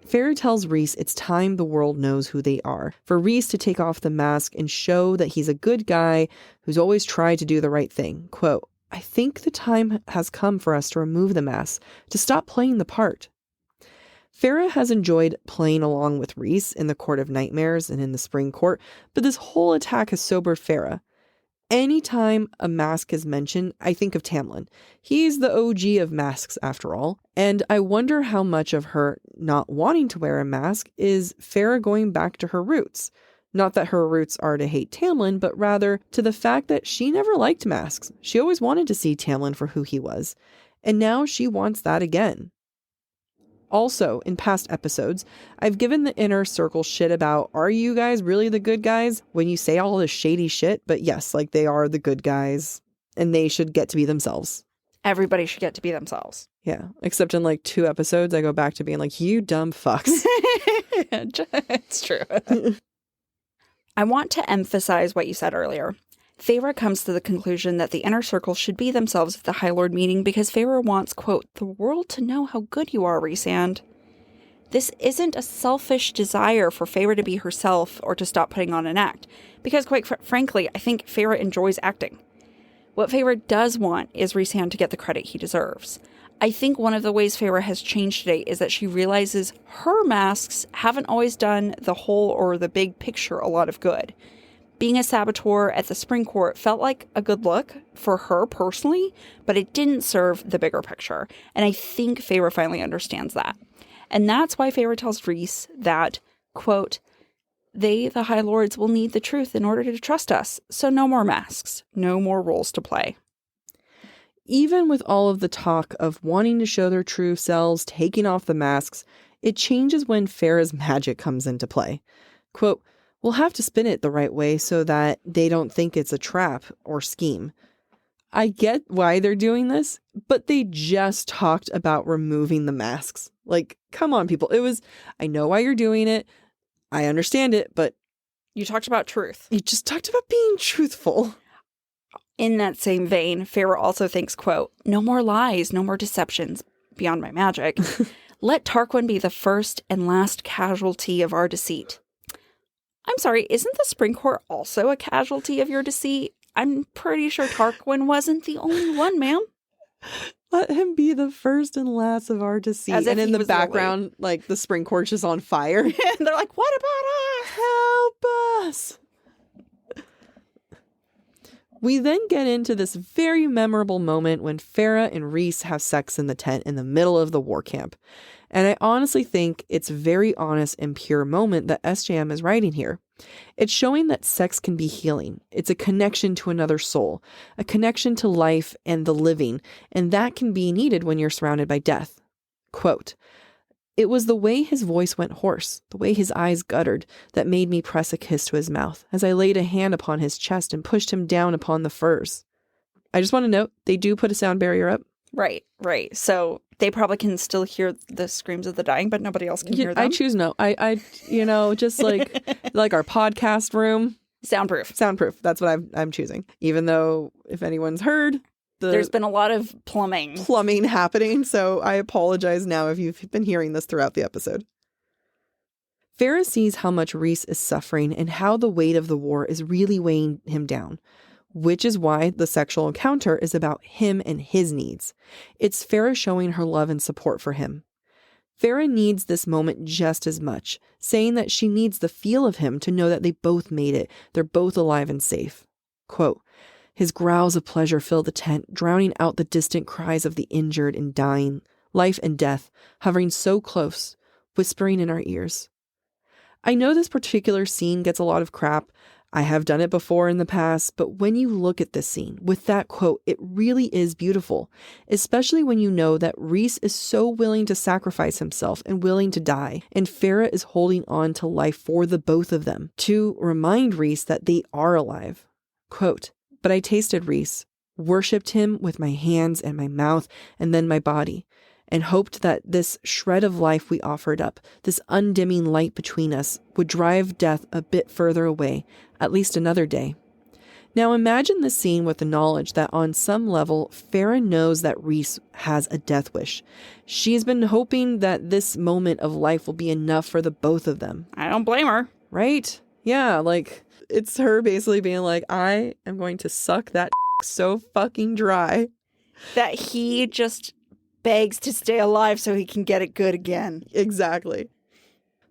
Feyre tells Rhys it's time the world knows who they are, for Rhys to take off the mask and show that he's a good guy who's always tried to do the right thing. Quote, I think the time has come for us to remove the mask, to stop playing the part. Feyre has enjoyed playing along with Rhys in the Court of Nightmares and in the Spring Court, but this whole attack has sobered Feyre. Anytime a mask is mentioned, I think of Tamlin. He's the OG of masks after all, and I wonder how much of her not wanting to wear a mask is Feyre going back to her roots. Not that her roots are to hate Tamlin, but rather to the fact that she never liked masks. She always wanted to see Tamlin for who he was, and now she wants that again. Also, in past episodes, I've given the inner circle shit about, are you guys really the good guys? When you say all this shady shit, but yes, like they are the good guys and they should get to be themselves. Everybody should get to be themselves. Yeah, except in like 2 episodes, I go back to being like, you dumb fucks. It's true. I want to emphasize what you said earlier. Feyre comes to the conclusion that the inner circle should be themselves at the High Lord meeting because Feyre wants, quote, the world to know how good you are, Rhysand. This isn't a selfish desire for Feyre to be herself or to stop putting on an act, because quite frankly, I think Feyre enjoys acting. What Feyre does want is Rhysand to get the credit he deserves. I think one of the ways Feyre has changed today is that she realizes her masks haven't always done the whole or the big picture a lot of good. Being a saboteur at the Spring Court felt like a good look for her personally, but it didn't serve the bigger picture. And I think Feyre finally understands that. And that's why Feyre tells Rhys that, quote, they, the High Lords, will need the truth in order to trust us. So no more masks, no more roles to play. Even with all of the talk of wanting to show their true selves, taking off the masks, it changes when Feyre's magic comes into play. Quote, we'll have to spin it the right way so that they don't think it's a trap or scheme. I get why they're doing this, but they just talked about removing the masks. Like, come on, people. I know why you're doing it. I understand it, but You talked about truth. you just talked about being truthful. In that same vein, Feyre also thinks, quote, no more lies, no more deceptions beyond my magic. Let Tarquin be the first and last casualty of our deceit. I'm sorry, isn't the Spring Court also a casualty of your deceit? I'm pretty sure Tarquin wasn't the only one, ma'am. Let him be the first and last of our deceit. As if And in he the was background, like the Spring Court is on fire. And they're like, what about us? Help us! We then get into this very memorable moment when Feyre and Rhys have sex in the tent in the middle of the war camp. And I honestly think it's a very honest and pure moment that SJM is writing here. It's showing that sex can be healing. It's a connection to another soul, a connection to life and the living, and that can be needed when you're surrounded by death. Quote, it was the way his voice went hoarse, the way his eyes guttered, that made me press a kiss to his mouth as I laid a hand upon his chest and pushed him down upon the furs. I just want to note, they do put a sound barrier up. Right. So they probably can still hear the screams of the dying, but nobody else can hear them. I choose no. I just like like our podcast room. Soundproof. That's what I'm choosing. Even though if anyone's heard, there's been a lot of plumbing happening. So I apologize now if you've been hearing this throughout the episode. Feyre sees how much Rhys is suffering and how the weight of the war is really weighing him down, which is why the sexual encounter is about him and his needs. It's Feyre showing her love and support for him. Feyre needs this moment just as much, saying that she needs the feel of him to know that they both made it. They're both alive and safe. Quote, his growls of pleasure fill the tent, drowning out the distant cries of the injured and dying, life and death, hovering so close, whispering in our ears. I know this particular scene gets a lot of crap. I have done it before in the past, but when you look at this scene with that quote, it really is beautiful, especially when you know that Rhys is so willing to sacrifice himself and willing to die, and Feyre is holding on to life for the both of them to remind Rhys that they are alive. Quote, but I tasted Rhys, worshipped him with my hands and my mouth and then my body, and hoped that this shred of life we offered up, this undimming light between us, would drive death a bit further away, at least another day. Now imagine the scene with the knowledge that on some level, Feyre knows that Rhys has a death wish. She's been hoping that this moment of life will be enough for the both of them. I don't blame her. Right? Yeah, like, it's her basically being like, I am going to suck that so fucking dry. That he just begs to stay alive so he can get it good again. Exactly.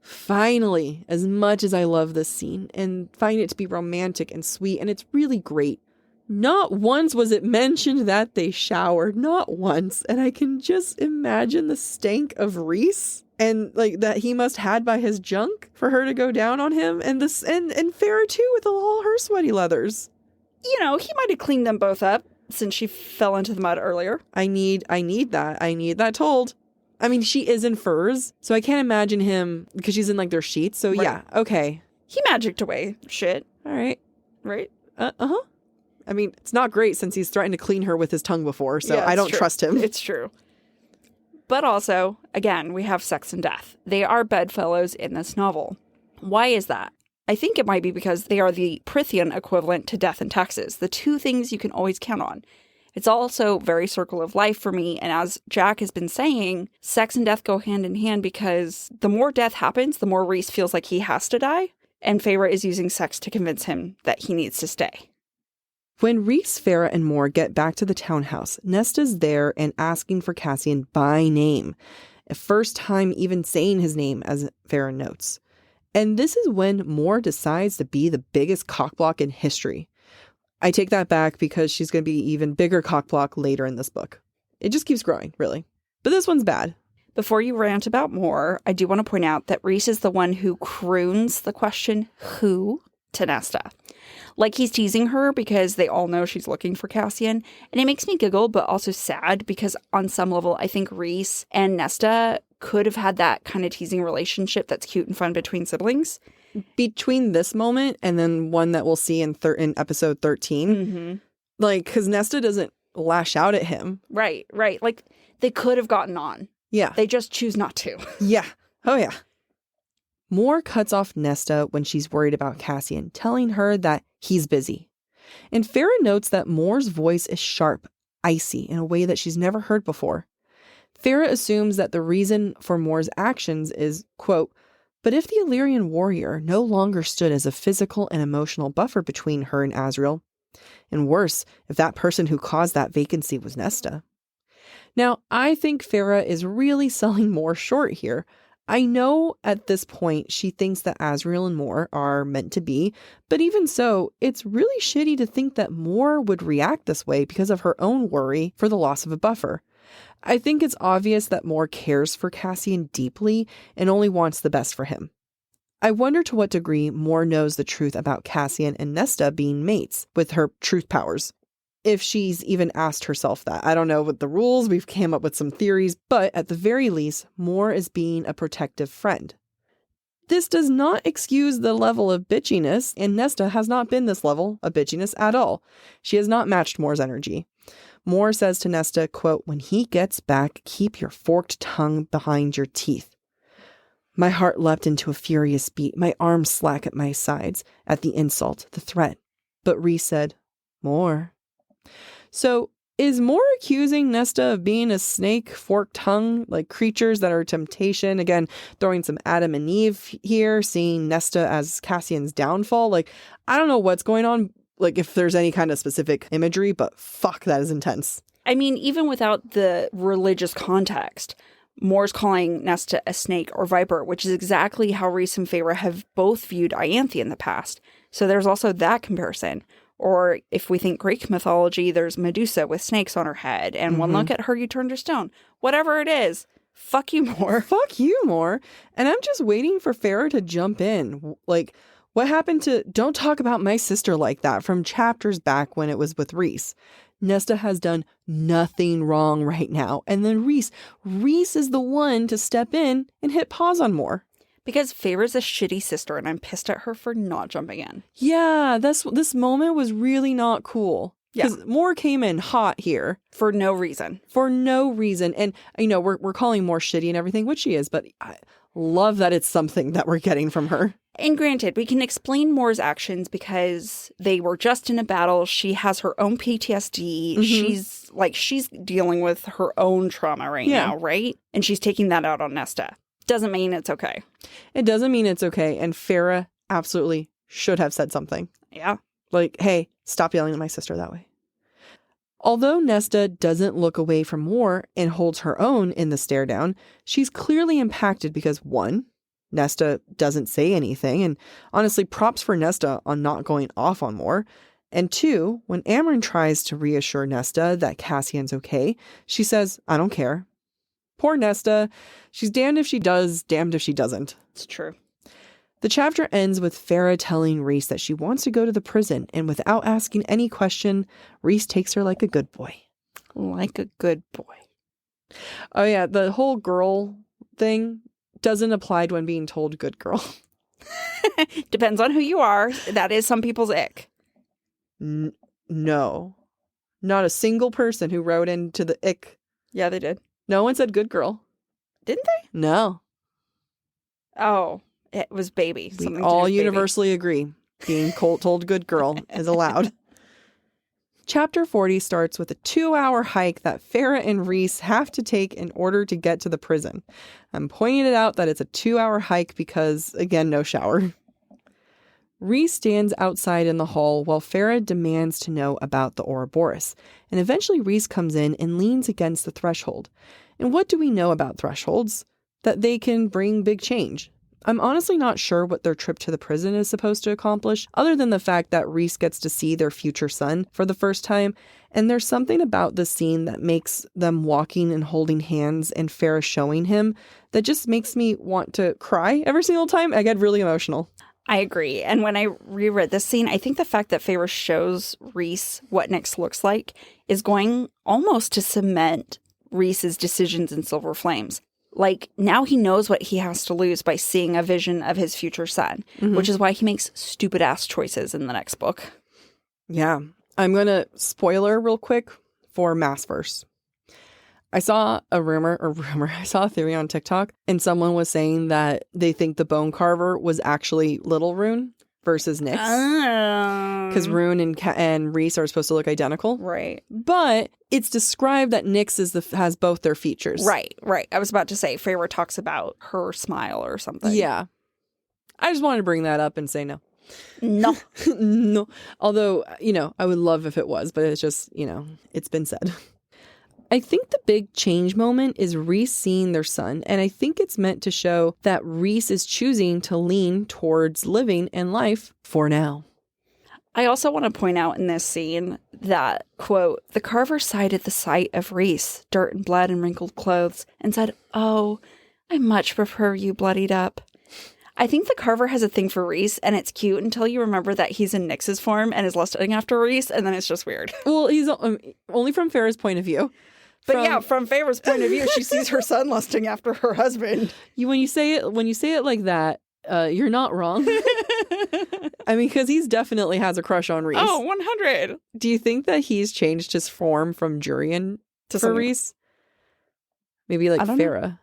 Finally, as much as I love this scene and find it to be romantic and sweet, and it's really great, not once was it mentioned that they showered. Not once. And I can just imagine the stank of Rhys and like that he must had by his junk for her to go down on him, and this and Feyre too with all her sweaty leathers. You know, he might have cleaned them both up since she fell into the mud earlier. I need that. I need that told. I mean, she is in furs, so I can't imagine him because she's in like their sheets. So right. Yeah, okay. He magicked away shit. All right. Right? Uh-huh. I mean, it's not great since he's threatened to clean her with his tongue before, so yeah, I don't trust him. It's true. But also, again, we have sex and death. They are bedfellows in this novel. Why is that? I think it might be because they are the Prythian equivalent to death and taxes, the two things you can always count on. It's also very circle of life for me, and as Jac has been saying, sex and death go hand in hand because the more death happens, the more Rhys feels like he has to die, and Feyre is using sex to convince him that he needs to stay. When Rhys, Feyre, and Mor get back to the townhouse, Nesta's there and asking for Cassian by name. A first time even saying his name, as Feyre notes. And this is when Mor decides to be the biggest cockblock in history. I take that back because she's going to be even bigger cockblock later in this book. It just keeps growing, really. But this one's bad. Before you rant about Mor, I do want to point out that Rhys is the one who croons the question, who, to Nesta. Like he's teasing her because they all know she's looking for Cassian. And it makes me giggle, but also sad because on some level, I think Rhys and Nesta could have had that kind of teasing relationship that's cute and fun between siblings. Between this moment and then one that we'll see in episode 13, Like, because Nesta doesn't lash out at him. Right. Like, they could have gotten on. Yeah. They just choose not to. Yeah. Oh, yeah. Moore cuts off Nesta when she's worried about Cassian, telling her that he's busy. And Feyre notes that Moore's voice is sharp, icy, in a way that she's never heard before. Feyre assumes that the reason for Moore's actions is, quote, but if the Illyrian warrior no longer stood as a physical and emotional buffer between her and Azriel, and worse, if that person who caused that vacancy was Nesta. Now, I think Feyre is really selling Moore short here. I know at this point she thinks that Azriel and Moore are meant to be, but even so, it's really shitty to think that Moore would react this way because of her own worry for the loss of a buffer. I think it's obvious that Moore cares for Cassian deeply and only wants the best for him. I wonder to what degree Moore knows the truth about Cassian and Nesta being mates with her truth powers. If she's even asked herself that. I don't know what the rules, we've came up with some theories, but at the very least, Moore is being a protective friend. This does not excuse the level of bitchiness, and Nesta has not been this level of bitchiness at all. She has not matched Moore's energy. Moore says to Nesta, quote, when he gets back, keep your forked tongue behind your teeth. My heart leapt into a furious beat, my arms slack at my sides, at the insult, the threat. But Rhys said, Moore. So, is Moore accusing Nesta of being a snake, forked tongue, like creatures that are temptation? Again, throwing some Adam and Eve here, seeing Nesta as Cassian's downfall. Like, I don't know what's going on, like if there's any kind of specific imagery, but fuck, that is intense. I mean, even without the religious context, Moore's calling Nesta a snake or viper, which is exactly how Rhys and Feyre have both viewed Ianthe in the past. So there's also that comparison. Or if we think Greek mythology, there's Medusa with snakes on her head. And one look at her, you turn to stone. Whatever it is, fuck you, Moore. Fuck you, Moore. And I'm just waiting for Feyre to jump in. Like, what happened to don't talk about my sister like that from chapters back when it was with Rhys? Nesta has done nothing wrong right now. And then Rhys is the one to step in and hit pause on Moore. Because Feyre's a shitty sister, and I'm pissed at her for not jumping in. Yeah, this moment was really not cool. Because Moore came in hot here. For no reason. For no reason. And, you know, we're calling Moore shitty and everything, which she is, but I love that it's something that we're getting from her. And granted, we can explain Moore's actions because they were just in a battle. She has her own PTSD. Mm-hmm. She's dealing with her own trauma right now, right? And she's taking that out on Nesta. Doesn't mean it's okay. It doesn't mean it's okay. And Feyre absolutely should have said something. Yeah. Like, hey, stop yelling at my sister that way. Although Nesta doesn't look away from Moore and holds her own in the stare down, she's clearly impacted because, one, Nesta doesn't say anything. And honestly, props for Nesta on not going off on Moore. And two, when Amren tries to reassure Nesta that Cassian's okay, she says, I don't care. Poor Nesta. She's damned if she does, damned if she doesn't. It's true. The chapter ends with Feyre telling Rhys that she wants to go to the prison, and without asking any question, Rhys takes her like a good boy. Like a good boy. Oh yeah, the whole girl thing doesn't apply when being told good girl. Depends on who you are. That is some people's ick. No. Not a single person who wrote into the ick. Yeah, they did. No one said good girl. Didn't they? No. Oh, it was baby. We all universally agree. Being told good girl is allowed. Chapter 40 starts with a 2-hour hike that Feyre and Rhys have to take in order to get to the prison. I'm pointing it out that it's a 2-hour hike because, again, no shower. Rhys stands outside in the hall while Feyre demands to know about the Ouroboros. And eventually Rhys comes in and leans against the threshold. And what do we know about thresholds? That they can bring big change. I'm honestly not sure what their trip to the prison is supposed to accomplish, other than the fact that Rhys gets to see their future son for the first time. And there's something about the scene that makes them walking and holding hands and Feyre showing him that just makes me want to cry every single time. I get really emotional. I agree. And when I reread this scene, I think the fact that Feyre shows Rhys what Nyx looks like is going almost to cement Rhys's decisions in Silver Flames. Like, now he knows what he has to lose by seeing a vision of his future son, which is why he makes stupid-ass choices in the next book. Yeah. I'm going to spoiler real quick for Maas verse. I saw I saw a theory on TikTok, and someone was saying that they think the bone carver was actually little Rune versus Nyx. Because Rune and Rhys are supposed to look identical. Right. But it's described that Nyx has both their features. Right. I was about to say, Feyre talks about her smile or something. Yeah. I just wanted to bring that up and say no. No. No. Although, I would love if it was, but it's just, it's been said. I think the big change moment is Rhys seeing their son, and I think it's meant to show that Rhys is choosing to lean towards living and life for now. I also want to point out in this scene that, quote, the carver sighed at the sight of Rhys, dirt and blood and wrinkled clothes, and said, "Oh, I much prefer you bloodied up." I think the carver has a thing for Rhys, and it's cute until you remember that he's in Nyx's form and is lusting after Rhys, and then it's just weird. Well, he's only from Feyre's point of view. But from Feyre's point of view, she sees her son lusting after her husband. When you say it like that, you're not wrong. I mean, because he's definitely has a crush on Rhys. Oh, 100. Do you think that he's changed his form from Jurian to Rhys? Maybe like Feyre.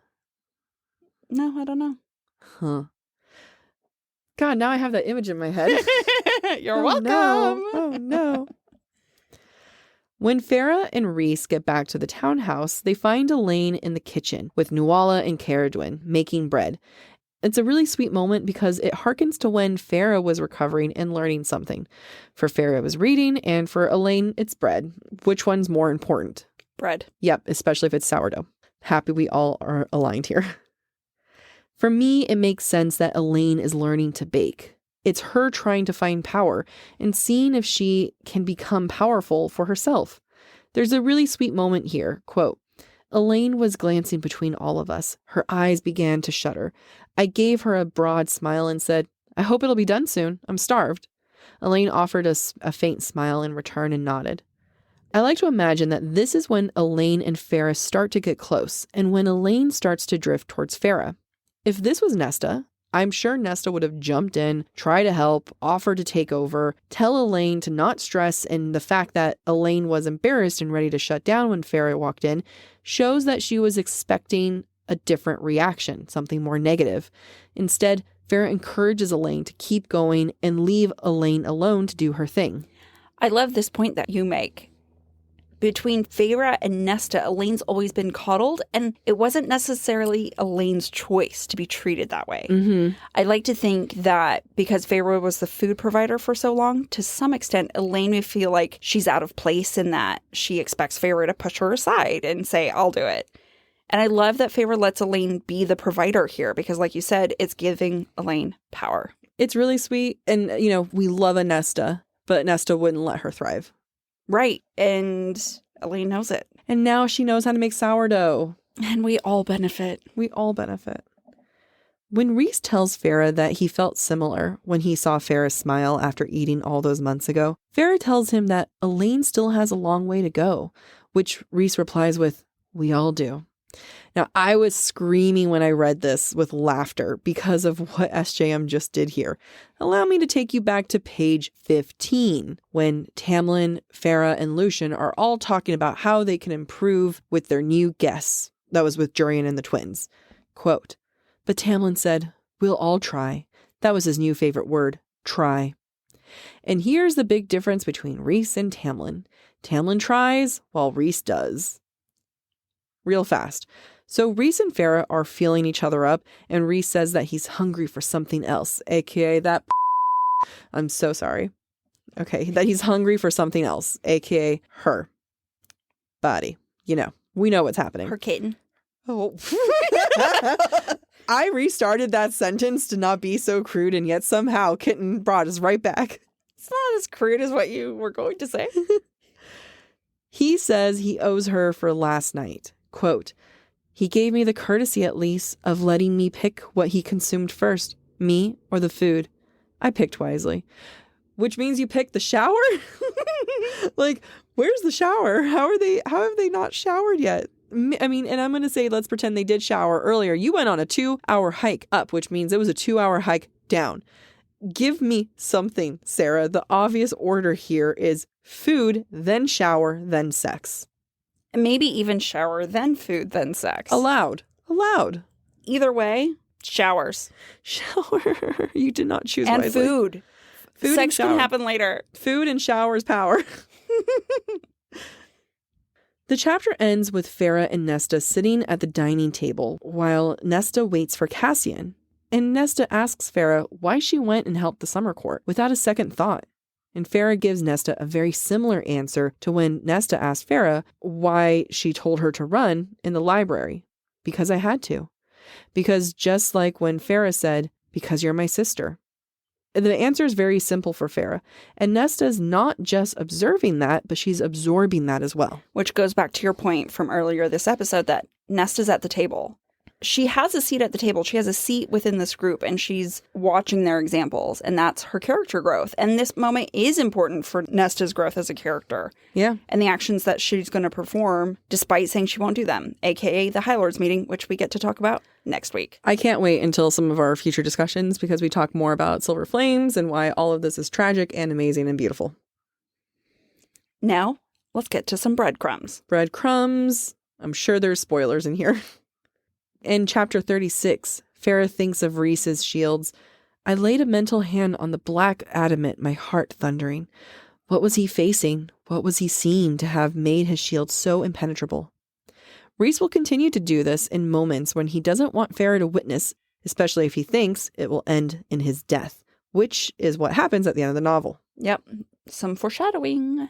No, I don't know. Huh. God, now I have that image in my head. You're welcome. No. Oh, no. When Feyre and Rhys get back to the townhouse, they find Elaine in the kitchen with Nuala and Caradwyn making bread. It's a really sweet moment because it harkens to when Feyre was recovering and learning something. For Feyre, it was reading, and for Elaine, it's bread. Which one's more important? Bread. Yep, especially if it's sourdough. Happy we all are aligned here. For me, it makes sense that Elaine is learning to bake. It's her trying to find power and seeing if she can become powerful for herself. There's a really sweet moment here. Quote, Elaine was glancing between all of us. Her eyes began to shudder. I gave her a broad smile and said, I hope it'll be done soon. I'm starved. Elaine offered us a faint smile in return and nodded. I like to imagine that this is when Elaine and Feyre start to get close and when Elaine starts to drift towards Feyre. If this was Nesta, I'm sure Nesta would have jumped in, try to help, offer to take over, tell Elaine to not stress, and the fact that Elaine was embarrassed and ready to shut down when Feyre walked in shows that she was expecting a different reaction, something more negative. Instead, Feyre encourages Elaine to keep going and leave Elaine alone to do her thing. I love this point that you make. Between Feyre and Nesta, Elaine's always been coddled, and it wasn't necessarily Elaine's choice to be treated that way. Mm-hmm. I like to think that because Feyre was the food provider for so long, to some extent, Elaine may feel like she's out of place in that she expects Feyre to push her aside and say, I'll do it. And I love that Feyre lets Elaine be the provider here because, like you said, it's giving Elaine power. It's really sweet, and, we love a Nesta, but Nesta wouldn't let her thrive. Right. And Elaine knows it. And now she knows how to make sourdough. And we all benefit. We all benefit. When Rhys tells Feyre that he felt similar when he saw Feyre smile after eating all those months ago, Feyre tells him that Elaine still has a long way to go, which Rhys replies with, we all do. Now, I was screaming when I read this with laughter because of what SJM just did here. Allow me to take you back to page 15, when Tamlin, Feyre, and Lucien are all talking about how they can improve with their new guests. That was with Jurian and the twins. Quote, but Tamlin said, we'll all try. That was his new favorite word, try. And here's the big difference between Rhys and Tamlin. Tamlin tries while Rhys does. Real fast. So Rhys and Feyre are feeling each other up, and Rhys says that he's hungry for something else, aka that I'm so sorry. Okay, that he's hungry for something else, aka her body. We know what's happening. Her kitten. Oh. I restarted that sentence to not be so crude, and yet somehow kitten brought us right back. It's not as crude as what you were going to say. He says he owes her for last night. Quote, he gave me the courtesy at least of letting me pick what he consumed first, me or the food. I picked wisely. Which means you picked the shower? Like, where's the shower? How have they not showered yet? I mean, and I'm going to say, let's pretend they did shower earlier. You went on a 2-hour hike up, which means it was a 2-hour hike down. Give me something, Sarah. The obvious order here is Food, then shower, then sex. And maybe even shower, then food, then sex. Allowed. Either way, showers. Shower. You did not choose and wisely. Food Sex and shower. Can happen later. Food and showers power. The chapter ends with Feyre and Nesta sitting at the dining table while Nesta waits for Cassian. And Nesta asks Feyre why she went and helped the summer court without a second thought. And Feyre gives Nesta a very similar answer to when Nesta asked Feyre why she told her to run in the library. Because I had to. Because just like when Feyre said, because you're my sister. The answer is very simple for Feyre. And Nesta's not just observing that, but she's absorbing that as well. Which goes back to your point from earlier this episode that Nesta's at the table. She has a seat at the table. She has a seat within this group and she's watching their examples. And that's her character growth. And this moment is important for Nesta's growth as a character. Yeah. And the actions that she's going to perform despite saying she won't do them, aka the High Lords meeting, which we get to talk about next week. I can't wait until some of our future discussions because we talk more about Silver Flames and why all of this is tragic and amazing and beautiful. Now, let's get to some breadcrumbs. Breadcrumbs. I'm sure there's spoilers in here. In chapter 36, Feyre thinks of Rhys's shields. I laid a mental hand on the black adamant, my heart thundering. What was he facing? What was he seeing to have made his shield so impenetrable? Rhys will continue to do this in moments when he doesn't want Feyre to witness, especially if he thinks it will end in his death, which is what happens at the end of the novel. Yep, some foreshadowing.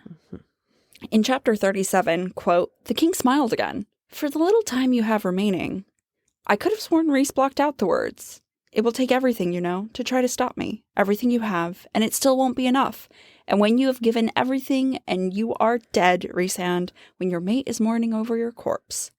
In chapter 37, quote, the king smiled again. For the little time you have remaining, I could have sworn Rhys blocked out the words. It will take everything, you know, to try to stop me. Everything you have, and it still won't be enough. And when you have given everything and you are dead, Rhysand, when your mate is mourning over your corpse.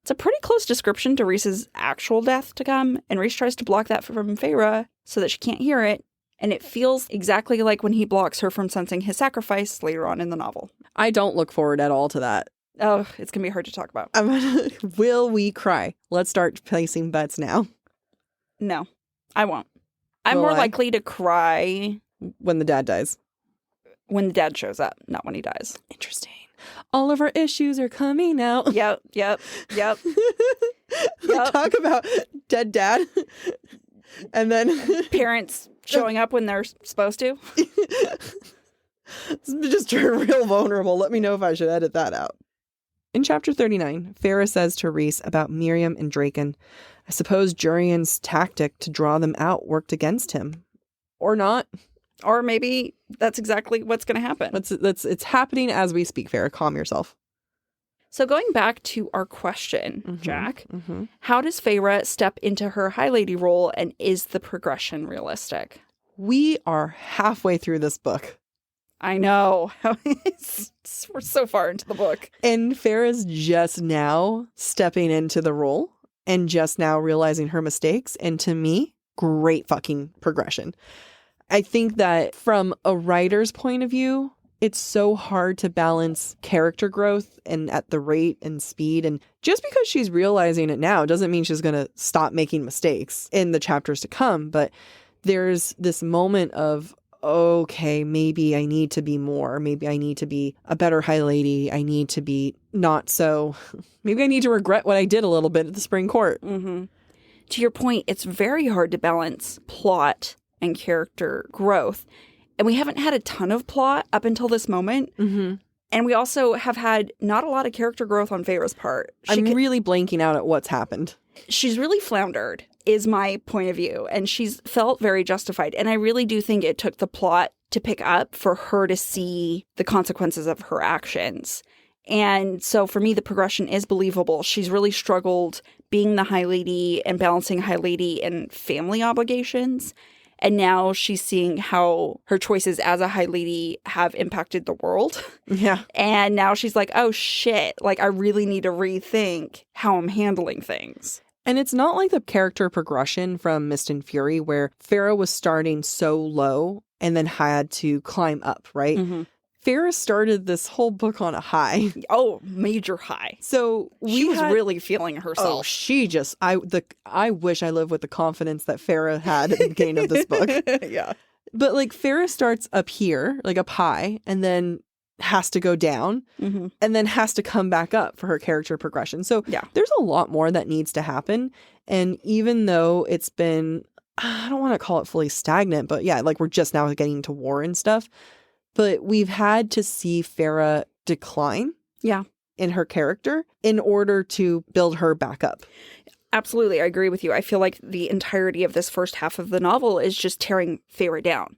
It's a pretty close description to Rhys's actual death to come, and Rhys tries to block that from Feyre so that she can't hear it, and it feels exactly like when he blocks her from sensing his sacrifice later on in the novel. I don't look forward at all to that. Oh, it's going to be hard to talk about. Will we cry? Let's start placing bets now. No, I won't. I'm more likely to cry when the dad dies. When the dad shows up, not when he dies. Interesting. All of our issues are coming out. Yep. Talk about dead dad. And then parents showing up when they're supposed to. Just turn real vulnerable. Let me know if I should edit that out. In chapter 39, Feyre says to Rhys about Miriam and Draken, I suppose Jurian's tactic to draw them out worked against him. Or not. Or maybe that's exactly what's going to happen. It's happening as we speak, Feyre. Calm yourself. So going back to our question, Jack, how does Feyre step into her High Lady role and is the progression realistic? We are halfway through this book. I know. We're so far into the book. And Feyre's just now stepping into the role and just now realizing her mistakes. And to me, great fucking progression. I think that from a writer's point of view, it's so hard to balance character growth and at the rate and speed. And just because she's realizing it now doesn't mean she's going to stop making mistakes in the chapters to come. But there's this moment of, okay, maybe I need to be more. Maybe I need to be a better High Lady. I need to be not so. Maybe I need to regret what I did a little bit at the Spring Court. To your point, it's very hard to balance plot and character growth. And we haven't had a ton of plot up until this moment. And we also have had not a lot of character growth on Feyre's part. I'm really blanking out at what's happened. She's really floundered, is my point of view. And she's felt very justified. And I really do think it took the plot to pick up for her to see the consequences of her actions. And so for me, the progression is believable. She's really struggled being the High Lady and balancing High Lady and family obligations. And now she's seeing how her choices as a High Lady have impacted the world. Yeah. And now she's like, oh, shit. Like, I really need to rethink how I'm handling things. And it's not like the character progression from Mist and Fury where Feyre was starting so low and then had to climb up, right? Feyre started this whole book on a high. Oh, major high. So she was really feeling herself. Oh, she just, I wish I lived with the confidence that Feyre had at the beginning of this book. Yeah. But like Feyre starts up here, like up high, and then has to go down and then has to come back up for her character progression. So there's a lot more that needs to happen. And even though it's been, I don't want to call it fully stagnant, but yeah, like we're just now getting to war and stuff. But we've had to see Feyre decline in her character in order to build her back up. Absolutely. I agree with you. I feel like the entirety of this first half of the novel is just tearing Feyre down.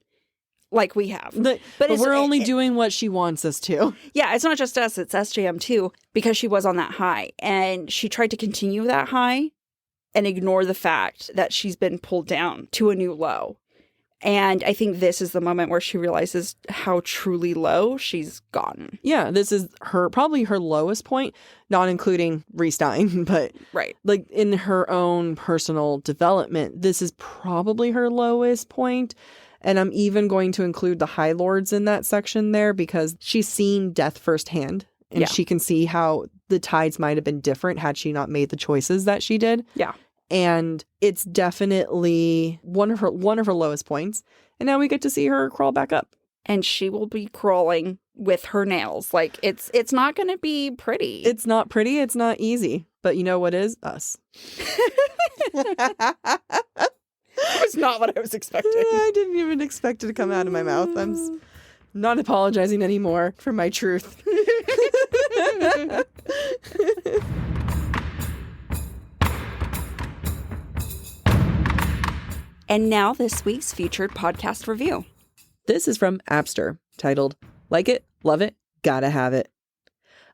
Like we have. But we're only doing what she wants us to. Yeah, it's not just us. It's SJM too, because she was on that high. And she tried to continue that high and ignore the fact that she's been pulled down to a new low. And I think this is the moment where she realizes how truly low she's gotten. Yeah, this is probably her lowest point, not including Rhys dying, but like in her own personal development, this is probably her lowest point. And I'm even going to include the High Lords in that section there because she's seen death firsthand. And she can see how the tides might have been different had she not made the choices that she did. Yeah. And it's definitely one of her lowest points. And now we get to see her crawl back up. And she will be crawling with her nails. Like, it's not going to be pretty. It's not pretty. It's not easy. But you know what is? Us. It's not what I was expecting. I didn't even expect it to come out of my mouth. I'm not apologizing anymore for my truth. And now this week's featured podcast review. This is from Appster, titled, Like It, Love It, Gotta Have It.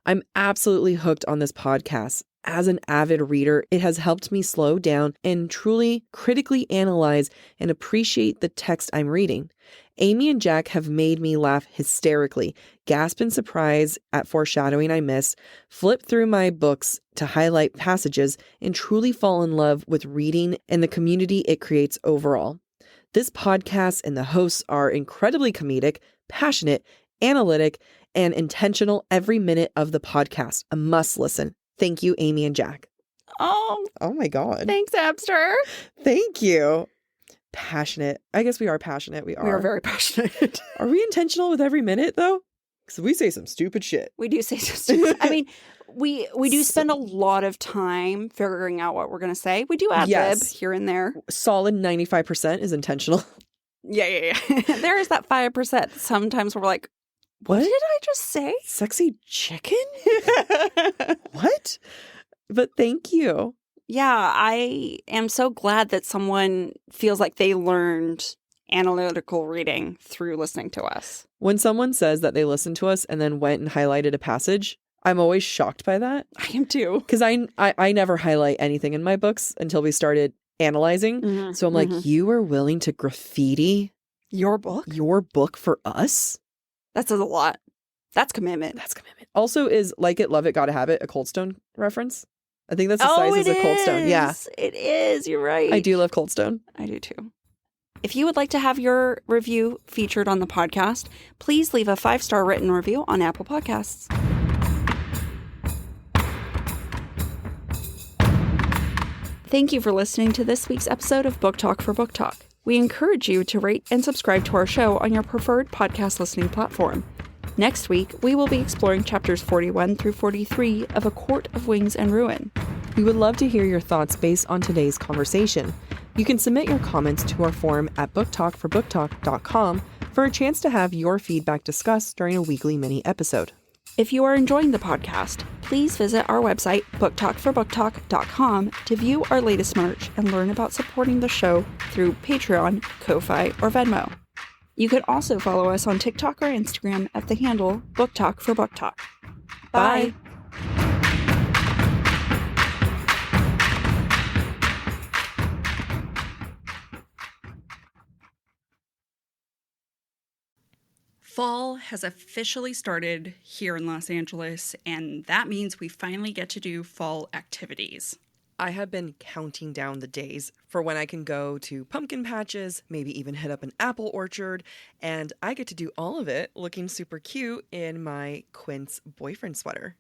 I'm absolutely hooked on this podcast. As an avid reader, it has helped me slow down and truly critically analyze and appreciate the text I'm reading. Amy and Jac have made me laugh hysterically, gasp in surprise at foreshadowing I miss, flip through my books to highlight passages, and truly fall in love with reading and the community it creates overall. This podcast and the hosts are incredibly comedic, passionate, analytic, and intentional every minute of the podcast. A must listen. Thank you, Amy and Jac. Oh my God. Thanks, Appster. Thank you. Passionate. I guess we are passionate. We are very passionate. Are we intentional with every minute, though? Because we say some stupid shit. We do say some stupid I mean, we do spend a lot of time figuring out what we're going to say. We do ad-lib here and there. Solid 95% is intentional. Yeah. There is that 5%. Sometimes we're like, what did I just say? Sexy chicken? What? But thank you. Yeah, I am so glad that someone feels like they learned analytical reading through listening to us. When someone says that they listened to us and then went and highlighted a passage, I'm always shocked by that. I am too. Because I never highlight anything in my books until we started analyzing. Mm-hmm. So I'm like, you were willing to graffiti your book? Your book for us? That says a lot. That's commitment. Also, is Like It, Love It, Gotta Have It a Cold Stone reference? I think that's the size as a Cold Stone. Yeah. It is. You're right. I do love Cold Stone. I do too. If you would like to have your review featured on the podcast, please leave a 5-star written review on Apple Podcasts. Thank you for listening to this week's episode of Book Talk for Book Talk. We encourage you to rate and subscribe to our show on your preferred podcast listening platform. Next week, we will be exploring chapters 41 through 43 of A Court of Wings and Ruin. We would love to hear your thoughts based on today's conversation. You can submit your comments to our forum at booktalkforbooktalk.com for a chance to have your feedback discussed during a weekly mini episode. If you are enjoying the podcast, please visit our website, booktalkforbooktalk.com, to view our latest merch and learn about supporting the show through Patreon, Ko-Fi, or Venmo. You can also follow us on TikTok or Instagram at the handle booktalkforbooktalk. Bye! Fall has officially started here in Los Angeles, and that means we finally get to do fall activities. I have been counting down the days for when I can go to pumpkin patches, maybe even hit up an apple orchard, and I get to do all of it looking super cute in my Quince boyfriend sweater.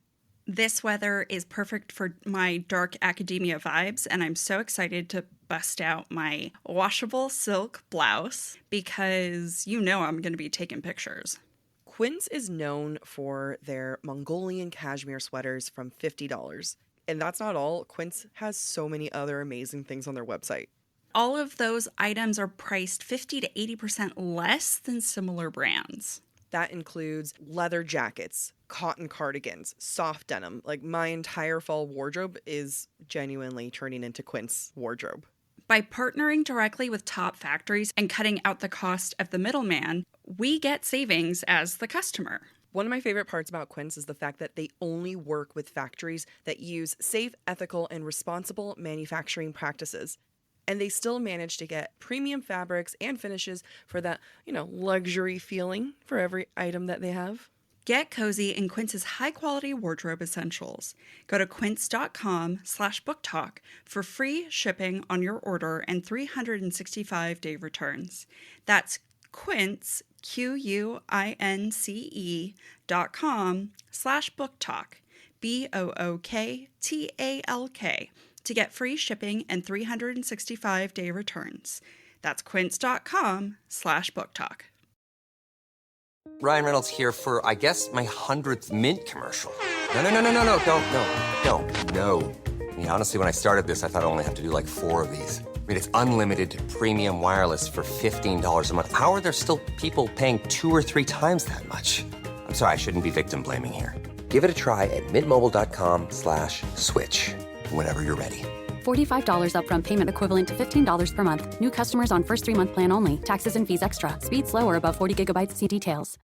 This weather is perfect for my dark academia vibes, and I'm so excited to bust out my washable silk blouse because you know I'm going to be taking pictures. Quince is known for their Mongolian cashmere sweaters from $50. And that's not all. Quince has so many other amazing things on their website. All of those items are priced 50 to 80% less than similar brands. That includes leather jackets, cotton cardigans, soft denim. Like, my entire fall wardrobe is genuinely turning into Quince wardrobe. By partnering directly with top factories and cutting out the cost of the middleman, we get savings as the customer. One of my favorite parts about Quince is the fact that they only work with factories that use safe, ethical, and responsible manufacturing practices. And they still manage to get premium fabrics and finishes for that, luxury feeling for every item that they have. Get cozy in Quince's high-quality wardrobe essentials. Go to quince.com/booktalk for free shipping on your order and 365-day returns. That's Quince, QUINCE.com/booktalk, BOOKTALK, to get free shipping and 365-day returns. That's quince.com/booktalk. Ryan Reynolds here for, I guess, my 100th Mint commercial. No, don't. I mean, honestly, when I started this, I thought I only have to do like 4 of these. I mean, it's unlimited premium wireless for $15 a month. How are there still people paying 2 or 3 times that much? I'm sorry, I shouldn't be victim blaming here. Give it a try at mintmobile.com/switch. Whenever you're ready. $45 upfront payment equivalent to $15 per month. New customers on first 3-month plan only. Taxes and fees extra. Speed slower above 40 gigabytes. See details.